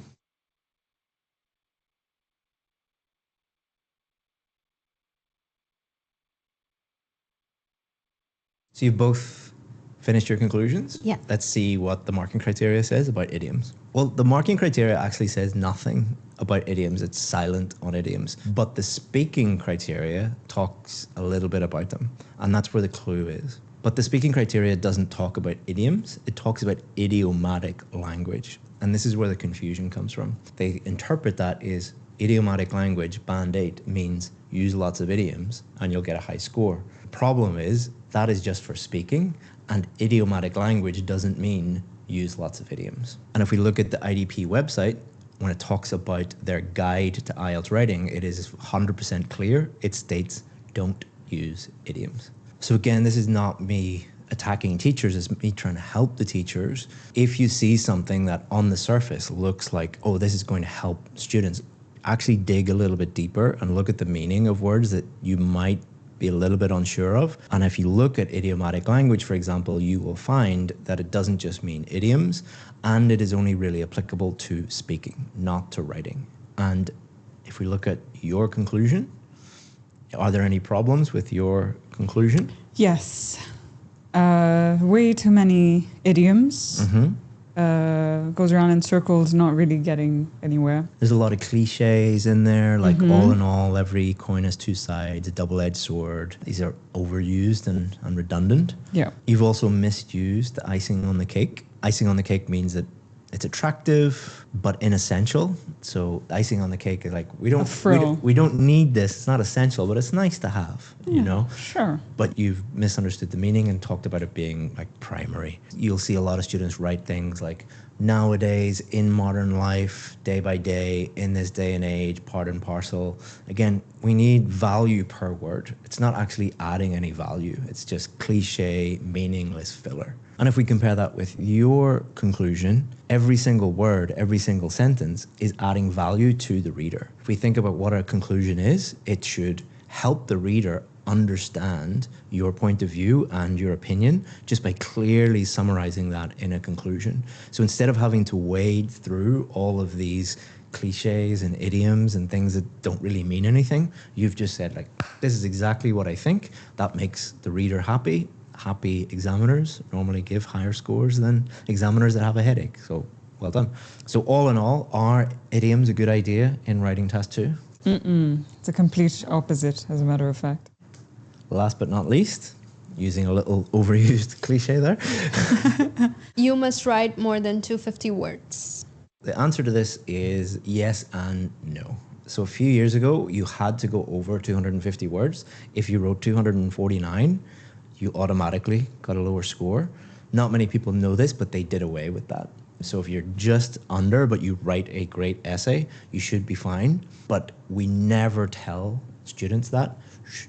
So you've both finished your conclusions? Yeah. Let's see what the marking criteria says about idioms. Well, the marking criteria actually says nothing about idioms. It's silent on idioms. But the speaking criteria talks a little bit about them. And that's where the clue is. But the speaking criteria doesn't talk about idioms. It talks about idiomatic language. And this is where the confusion comes from. They interpret that as idiomatic language, band 8, means use lots of idioms and you'll get a high score. The problem is that is just for speaking, and idiomatic language doesn't mean use lots of idioms. And if we look at the IDP website, when it talks about their guide to IELTS writing, it is 100% clear. It states don't use idioms. So again, this is not me attacking teachers, it's me trying to help the teachers. If you see something that on the surface looks like, oh, this is going to help students, actually dig a little bit deeper and look at the meaning of words that you might be a little bit unsure of. And if you look at idiomatic language, for example, you will find that it doesn't just mean idioms, and it is only really applicable to speaking, not to writing. And if we look at your conclusion, are there any problems with your conclusion? Yes. Way too many idioms. Goes around in circles, not really getting anywhere. There's a lot of cliches in there, like all in all, every coin has two sides, a double-edged sword. These are overused and redundant. Yeah. You've also misused the icing on the cake. Icing on the cake means that it's attractive but inessential. So icing on the cake is like we don't need this. It's not essential, but it's nice to have. Yeah, you know. Sure. But you've misunderstood the meaning and talked about it being like primary. You'll see a lot of students write things like nowadays, in modern life, day by day, in this day and age, part and parcel. Again, we need value per word. It's not actually adding any value. It's just cliche, meaningless filler. And if we compare that with your conclusion, every single word, every single sentence is adding value to the reader. If we think about what a conclusion is, it should help the reader understand your point of view and your opinion just by clearly summarizing that in a conclusion. So instead of having to wade through all of these cliches and idioms and things that don't really mean anything, you've just said like, this is exactly what I think. That makes the reader happy. Happy examiners normally give higher scores than examiners that have a headache. So well done. So all in all, are idioms a good idea in writing task 2? It's a complete opposite, as a matter of fact. Last but not least, using a little overused cliche there. You must write more than 250 words. The answer to this is yes and no. So a few years ago, you had to go over 250 words. If you wrote 249, you automatically got a lower score. Not many people know this, but they did away with that. So if you're just under, but you write a great essay, you should be fine. But we never tell students that.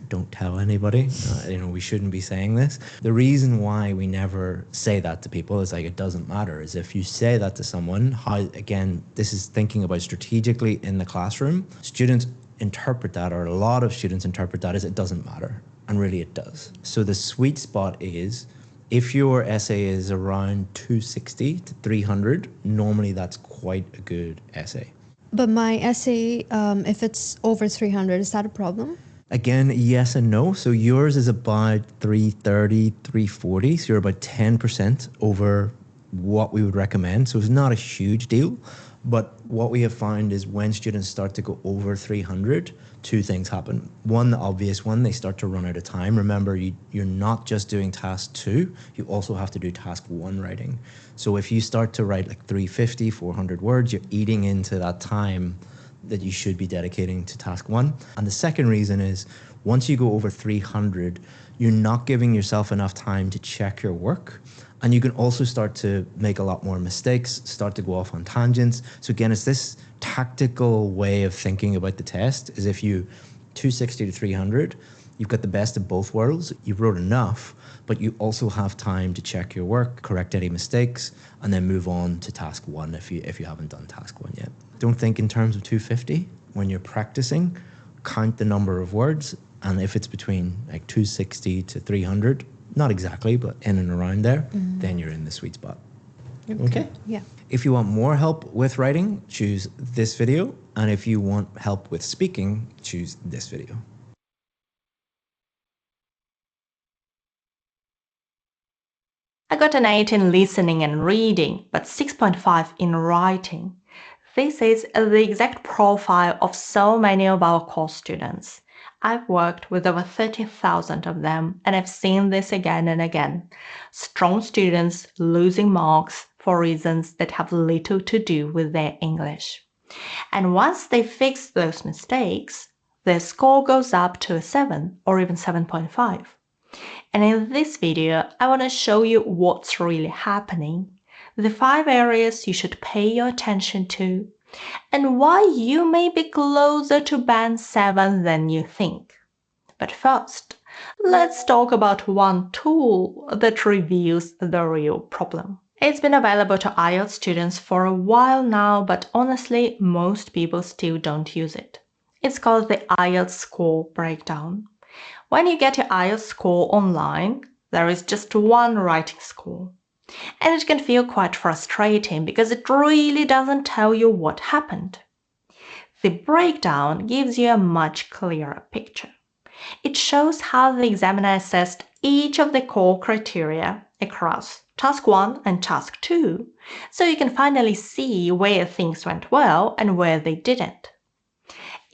Don't tell anybody. We shouldn't be saying this. The reason why we never say that to people is like it doesn't matter. Is if you say that to someone, again, this is thinking about strategically in the classroom. Students interpret that, or a lot of students interpret that as it doesn't matter. And really it does. So the sweet spot is if your essay is around 260 to 300, normally that's quite a good essay. But my essay, if it's over 300, is that a problem? Again, yes and no. So yours is about 330, 340. So you're about 10% over what we would recommend. So it's not a huge deal. But what we have found is when students start to go over 300, two things happen. One, the obvious one, they start to run out of time. Remember, you're not just doing task 2, you also have to do task 1 writing. So if you start to write like 350, 400 words, you're eating into that time that you should be dedicating to task 1. And the second reason is once you go over 300, you're not giving yourself enough time to check your work. And you can also start to make a lot more mistakes, start to go off on tangents. So again, it's this tactical way of thinking about the test is if you 260 to 300, You've got the best of both worlds. You've wrote enough, but you also have time to check your work, correct any mistakes, and then move on to task 1 if you haven't done task 1 yet. Don't think in terms of 250. When you're practicing, count the number of words, and if it's between like 260 to 300, not exactly, but in and around there, then you're in the sweet spot. Okay? Yeah. If you want more help with writing, choose this video. And if you want help with speaking, choose this video. I got an 8 in listening and reading, but 6.5 in writing. This is the exact profile of so many of our course students. I've worked with over 30,000 of them, and I've seen this again and again. Strong students losing marks for reasons that have little to do with their English. And once they fix those mistakes, their score goes up to a 7 or even 7.5. And in this video, I want to show you what's really happening, the 5 areas you should pay your attention to, and why you may be closer to band 7 than you think. But first, let's talk about one tool that reveals the real problem. It's been available to IELTS students for a while now, but honestly, most people still don't use it. It's called the IELTS score breakdown. When you get your IELTS score online, there is just one writing score. And it can feel quite frustrating because it really doesn't tell you what happened. The breakdown gives you a much clearer picture. It shows how the examiner assessed each of the core criteria across Task 1 and Task 2, so you can finally see where things went well and where they didn't.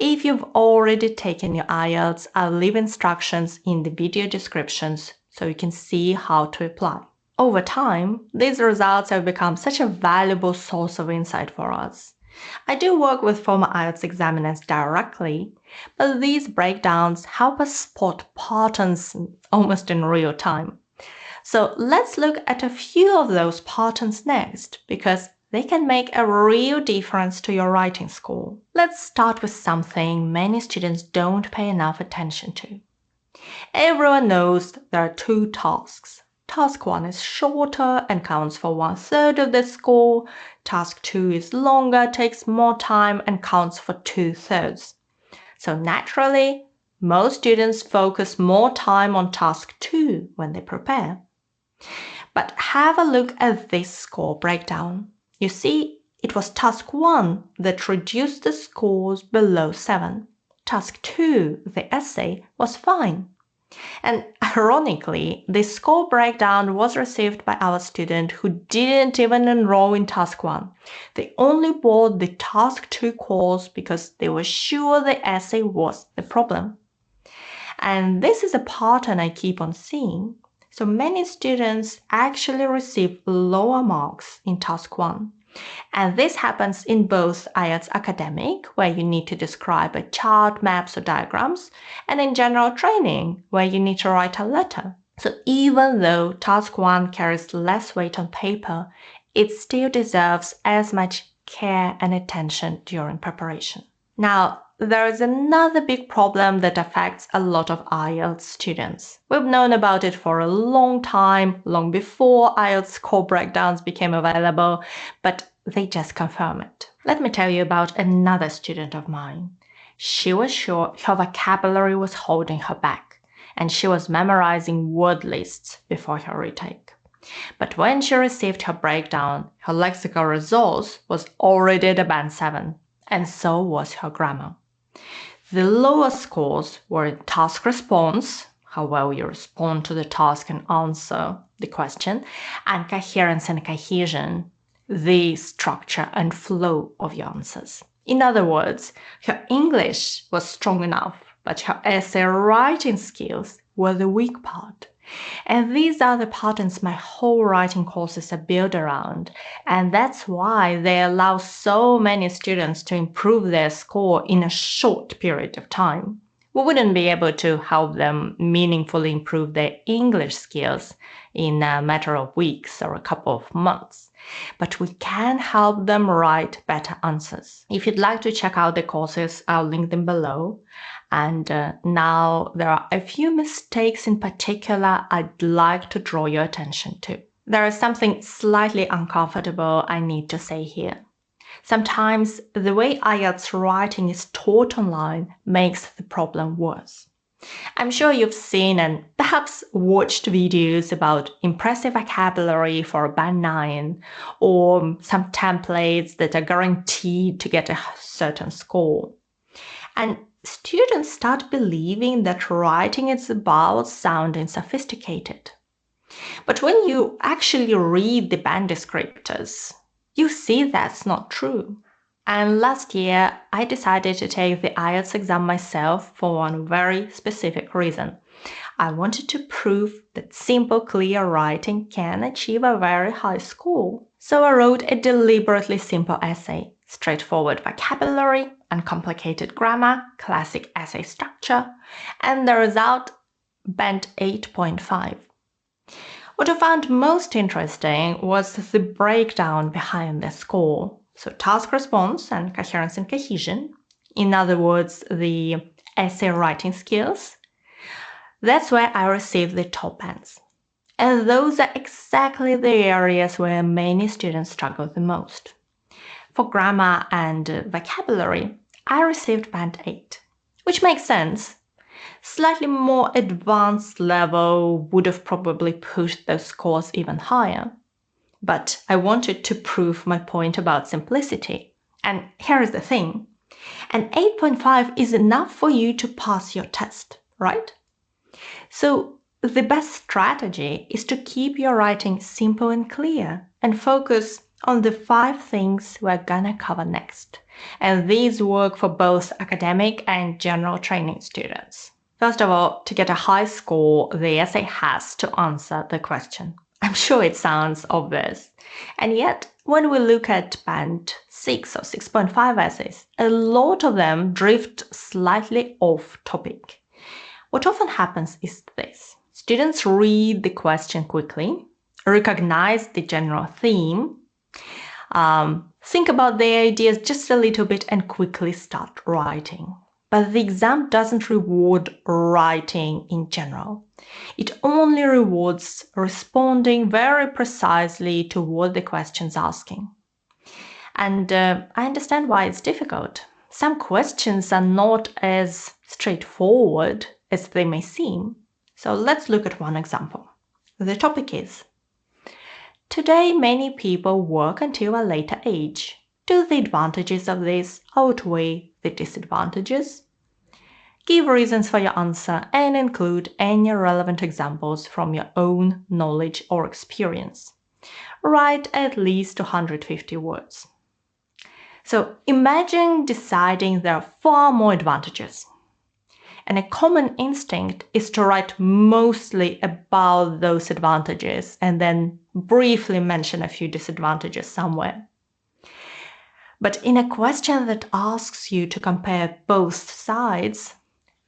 If you've already taken your IELTS, I'll leave instructions in the video descriptions so you can see how to apply. Over time, these results have become such a valuable source of insight for us. I do work with former IELTS examiners directly, but these breakdowns help us spot patterns almost in real time. So let's look at a few of those patterns next, because they can make a real difference to your writing score. Let's start with something many students don't pay enough attention to. Everyone knows there are 2 tasks. Task 1 is shorter and counts for 1/3 of the score. Task 2 is longer, takes more time, and counts for 2/3. So naturally, most students focus more time on Task 2 when they prepare. But have a look at this score breakdown. You see, it was Task 1 that reduced the scores below 7. Task 2, the essay, was fine. And ironically, this score breakdown was received by our student who didn't even enroll in Task 1. They only bought the Task 2 course because they were sure the essay was the problem. And this is a pattern I keep on seeing. So many students actually receive lower marks in Task 1. And this happens in both IELTS Academic, where you need to describe a chart, maps, or diagrams, and in general training, where you need to write a letter. So even though Task 1 carries less weight on paper, it still deserves as much care and attention during preparation. Now, there is another big problem that affects a lot of IELTS students. We've known about it for a long time, long before IELTS score breakdowns became available, but they just confirm it. Let me tell you about another student of mine. She was sure her vocabulary was holding her back, and she was memorizing word lists before her retake. But when she received her breakdown, her lexical resource was already at a band 7, and so was her grammar. The lower scores were in task response, how well you respond to the task and answer the question, and coherence and cohesion, the structure and flow of your answers. In other words, her English was strong enough, but her essay writing skills were the weak part. And these are the patterns my whole writing courses are built around, and that's why they allow so many students to improve their score in a short period of time. We wouldn't be able to help them meaningfully improve their English skills in a matter of weeks or a couple of months. but we can help them write better answers. If you'd like to check out the courses, I'll link them below. And now there are a few mistakes in particular I'd like to draw your attention to. There is something slightly uncomfortable I need to say here. Sometimes the way IELTS writing is taught online makes the problem worse. I'm sure you've seen and perhaps watched videos about impressive vocabulary for Band 9 or some templates that are guaranteed to get a certain score. And students start believing that writing is about sounding sophisticated. But when you actually read the band descriptors, you see that's not true. And last year, I decided to take the IELTS exam myself for one very specific reason. I wanted to prove that simple, clear writing can achieve a very high score. So I wrote a deliberately simple essay, straightforward vocabulary, uncomplicated grammar, classic essay structure, and the result, band 8.5. What I found most interesting was the breakdown behind the score. So task response and coherence and cohesion, in other words, the essay writing skills, that's where I received the top bands. And those are exactly the areas where many students struggle the most. For grammar and vocabulary, I received band 8, which makes sense. Slightly more advanced level would have probably pushed those scores even higher. But I wanted to prove my point about simplicity. And here is the thing. An 8.5 is enough for you to pass your test, right? So the best strategy is to keep your writing simple and clear and focus on the 5 things we're gonna cover next. And these work for both academic and general training students. First of all, to get a high score, the essay has to answer the question. I'm sure it sounds obvious. And yet, when we look at band 6 or 6.5 essays, a lot of them drift slightly off topic. What often happens is this. Students read the question quickly, recognize the general theme, think about their ideas just a little bit and quickly start writing. But the exam doesn't reward writing in general. It only rewards responding very precisely to what the question's asking. And I understand why it's difficult. Some questions are not as straightforward as they may seem. So let's look at one example. The topic is, today many people work until a later age. Do the advantages of this outweigh the disadvantages? Give reasons for your answer and include any relevant examples from your own knowledge or experience. Write at least 250 words. So imagine deciding there are far more advantages. And a common instinct is to write mostly about those advantages and then briefly mention a few disadvantages somewhere. But in a question that asks you to compare both sides,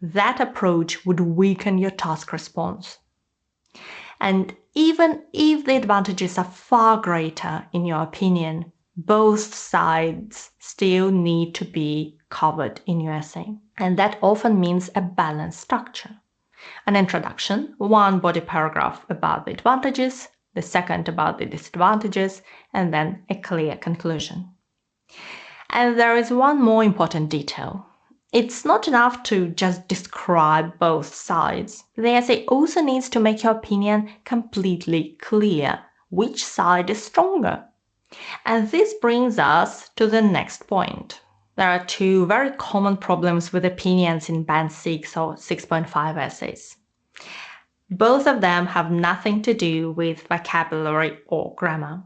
that approach would weaken your task response. And even if the advantages are far greater, in your opinion, both sides still need to be covered in your essay. And that often means a balanced structure. An introduction, one body paragraph about the advantages, the second about the disadvantages, and then a clear conclusion. And there is one more important detail. It's not enough to just describe both sides. The essay also needs to make your opinion completely clear. Which side is stronger? And this brings us to the next point. There are 2 very common problems with opinions in Band 6 or 6.5 essays. Both of them have nothing to do with vocabulary or grammar.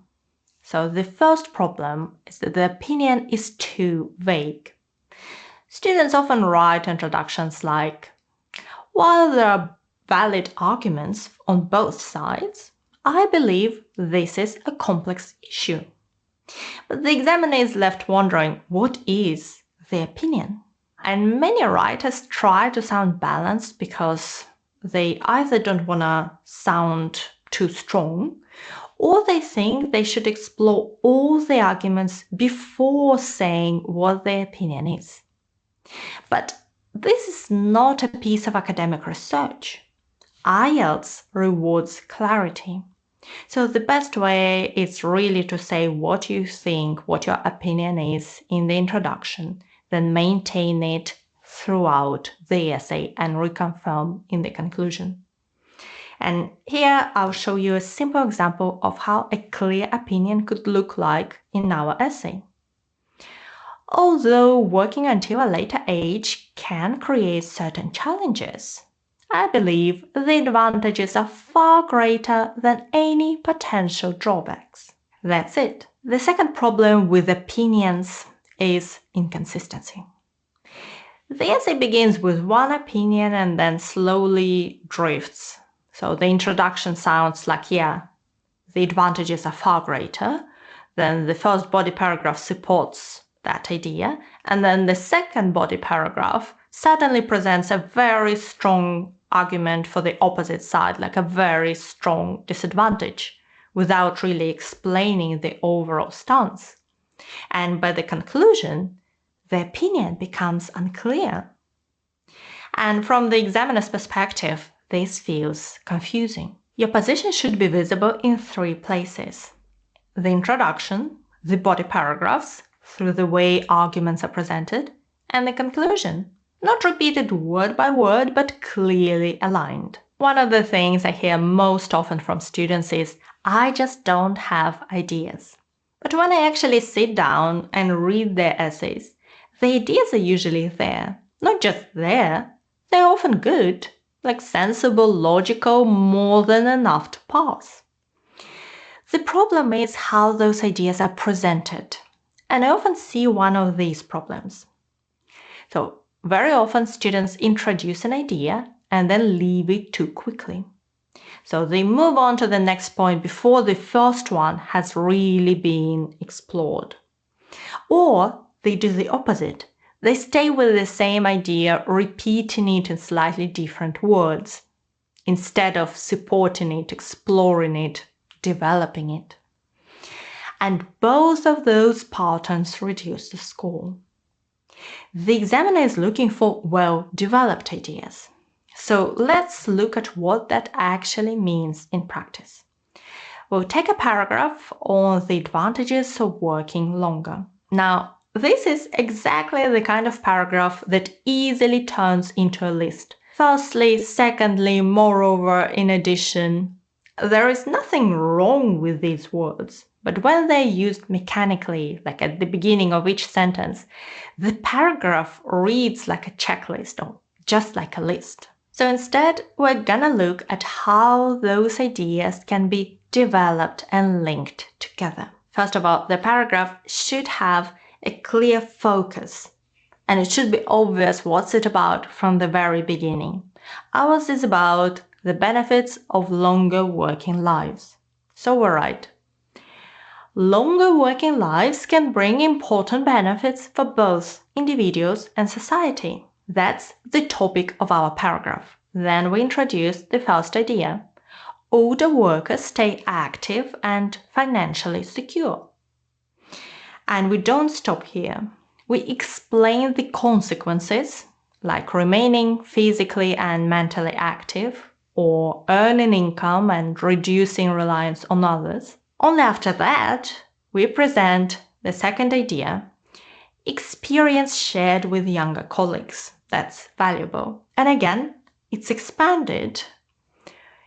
So the first problem is that the opinion is too vague. Students often write introductions like, while there are valid arguments on both sides, I believe this is a complex issue. But the examiner is left wondering, what is the opinion? And many writers try to sound balanced because they either don't want to sound too strong or they think they should explore all the arguments before saying what their opinion is. But this is not a piece of academic research. IELTS rewards clarity. So the best way is really to say what you think, what your opinion is in the introduction, then maintain it throughout the essay and reconfirm in the conclusion. And here I'll show you a simple example of how a clear opinion could look like in our essay. Although working until a later age can create certain challenges, I believe the advantages are far greater than any potential drawbacks. That's it. The second problem with opinions is inconsistency. The essay begins with one opinion and then slowly drifts. So the introduction sounds like, yeah, the advantages are far greater. Then the first body paragraph supports that idea. And then the second body paragraph suddenly presents a very strong argument for the opposite side, like a very strong disadvantage, without really explaining the overall stance. And by the conclusion, the opinion becomes unclear. And from the examiner's perspective, this feels confusing. Your position should be visible in three places: the introduction, the body paragraphs, through the way arguments are presented, and the conclusion, not repeated word by word, but clearly aligned. One of the things I hear most often from students is, I just don't have ideas. But when I actually sit down and read their essays, the ideas are usually there. Not just there, they're often good, like sensible, logical, more than enough to pass. The problem is how those ideas are presented, and I often see one of these problems. So very often students introduce an idea and then leave it too quickly. So they move on to the next point before the first one has really been explored. Or they do the opposite. They stay with the same idea, repeating it in slightly different words, instead of supporting it, exploring it, developing it. And both of those patterns reduce the score. The examiner is looking for well-developed ideas. So let's look at what that actually means in practice. We'll take a paragraph on the advantages of working longer. Now, this is exactly the kind of paragraph that easily turns into a list. Firstly, secondly, moreover, in addition. There is nothing wrong with these words, but when they're used mechanically, like at the beginning of each sentence, the paragraph reads like a checklist or just like a list. So instead, we're gonna look at how those ideas can be developed and linked together. First of all, the paragraph should have a clear focus, and it should be obvious what's it about from the very beginning. Ours is about the benefits of longer working lives. So we're right. Longer working lives can bring important benefits for both individuals and society. That's the topic of our paragraph. Then we introduce the first idea. Older workers stay active and financially secure. And we don't stop here. We explain the consequences, like remaining physically and mentally active, or earning income and reducing reliance on others. Only after that, we present the second idea, experience shared with younger colleagues. That's valuable. And again, it's expanded.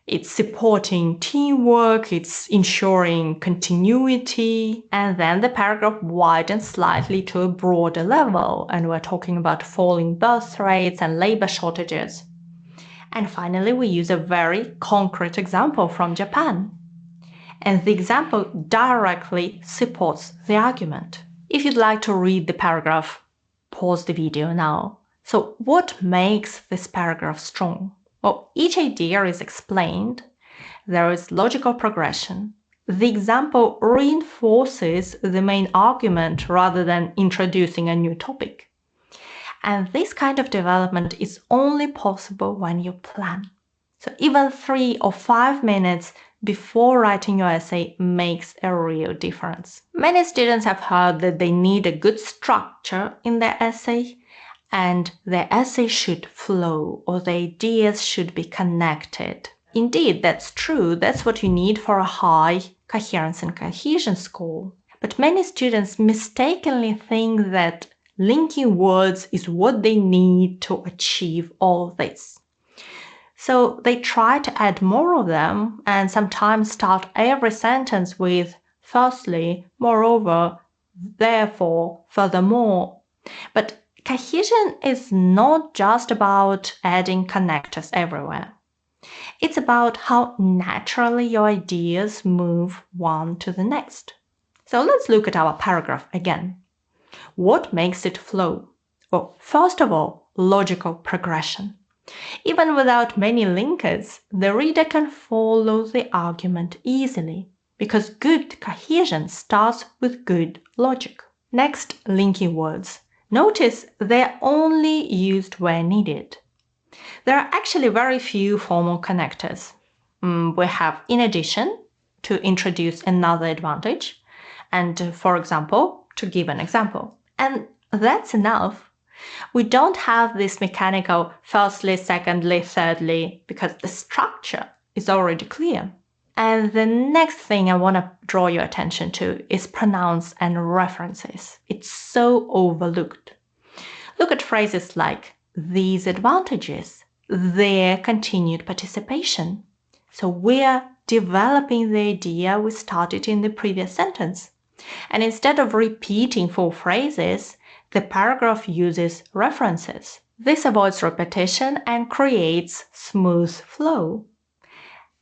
It's supporting teamwork, it's ensuring continuity, and then the paragraph widens slightly to a broader level, and we're talking about falling birth rates and labor shortages. And finally, we use a very concrete example from Japan. And the example directly supports the argument. If you'd like to read the paragraph, pause the video now. So what makes this paragraph strong? Well, each idea is explained. There is logical progression. The example reinforces the main argument rather than introducing a new topic. And this kind of development is only possible when you plan. So even 3 or 5 minutes before writing your essay makes a real difference. Many students have heard that they need a good structure in their essay, and their essay should flow, or the ideas should be connected. Indeed, that's true. That's what you need for a high coherence and cohesion score. But many students mistakenly think that linking words is what they need to achieve all this. So they try to add more of them and sometimes start every sentence with firstly, moreover, therefore, furthermore. But cohesion is not just about adding connectors everywhere. It's about how naturally your ideas move one to the next. So let's look at our paragraph again. What makes it flow? Well, first of all, logical progression. Even without many linkers, the reader can follow the argument easily, because good cohesion starts with good logic. Next, linking words. Notice they're only used where needed. There are actually very few formal connectors. We have in addition to introduce another advantage, and for example, to give an example. And that's enough. We don't have this mechanical firstly, secondly, thirdly, because the structure is already clear. And the next thing I want to draw your attention to is pronouns and references. It's so overlooked. Look at phrases like these advantages, their continued participation. So we're developing the idea we started in the previous sentence. And instead of repeating full phrases, the paragraph uses references. This avoids repetition and creates smooth flow.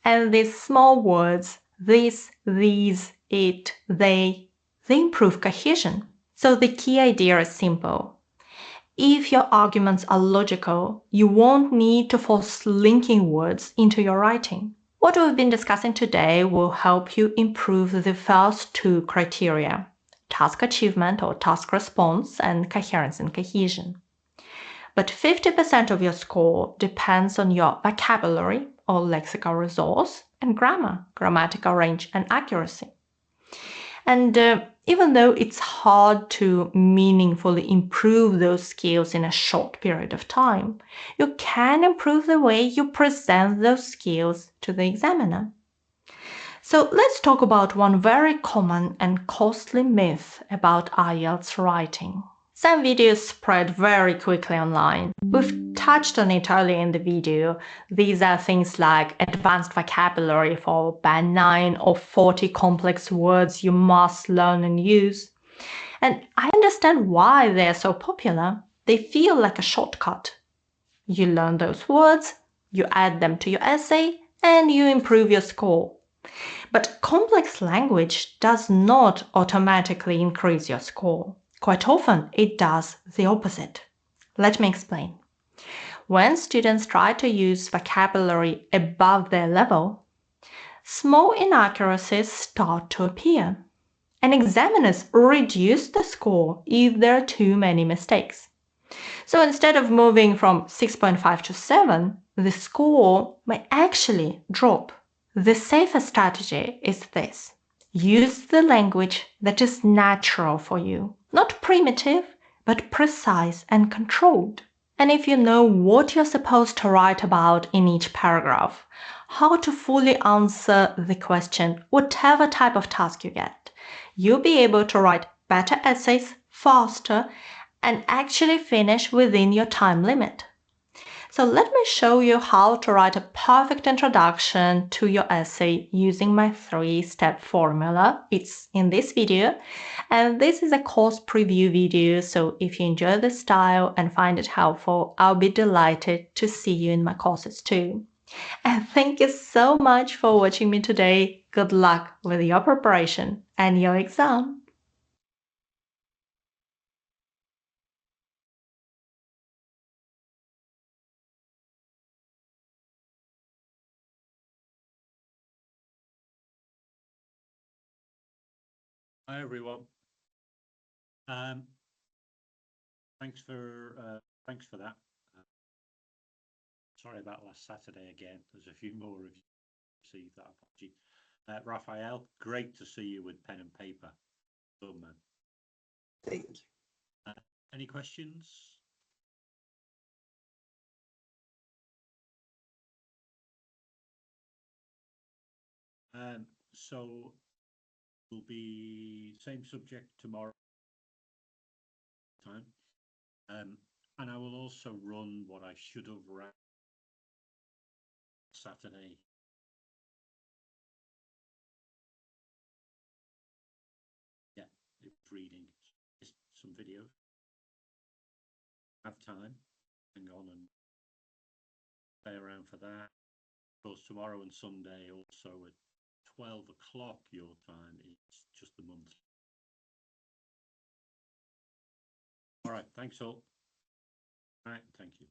And these small words, this, these, it, they improve cohesion. So the key idea is simple. If your arguments are logical, you won't need to force linking words into your writing. What we've been discussing today will help you improve the first two criteria: task achievement or task response, and coherence and cohesion. But 50% of your score depends on your vocabulary or lexical resource and grammar, grammatical range and accuracy. And even though it's hard to meaningfully improve those skills in a short period of time, you can improve the way you present those skills to the examiner. So let's talk about one very common and costly myth about IELTS writing. Some videos spread very quickly online. We've touched on it earlier in the video. These are things like advanced vocabulary for Band 9 or 40 complex words you must learn and use. And I understand why they're so popular. They feel like a shortcut. You learn those words, you add them to your essay, and you improve your score. But complex language does not automatically increase your score. Quite often, it does the opposite. Let me explain. When students try to use vocabulary above their level, small inaccuracies start to appear, and examiners reduce the score if there are too many mistakes. So instead of moving from 6.5 to 7, the score may actually drop. The safer strategy is this. Use the language that is natural for you, not primitive, but precise and controlled. And if you know what you're supposed to write about in each paragraph, how to fully answer the question, whatever type of task you get, you'll be able to write better essays faster and actually finish within your time limit. So let me show you how to write a perfect introduction to your essay using my 3-step formula. It's in this video, and this is a course preview video, so if you enjoy the style and find it helpful, I'll be delighted to see you in my courses too. And thank you so much for watching me today. Good luck with your preparation and your exam. Hi everyone. Thanks for that. Sorry about last Saturday again. There's a few more of you received that apology. Raphael, great to see you with pen and paper. Good man. Thank you. Any questions? So will be same subject tomorrow time. And I will also run what I should have ran Saturday. Yeah, it was reading. Just some videos. Have time. Hang on and stay around for that. Of course, tomorrow and Sunday also at 12 o'clock your time. It's just the month. All right, thanks all. All right, thank you.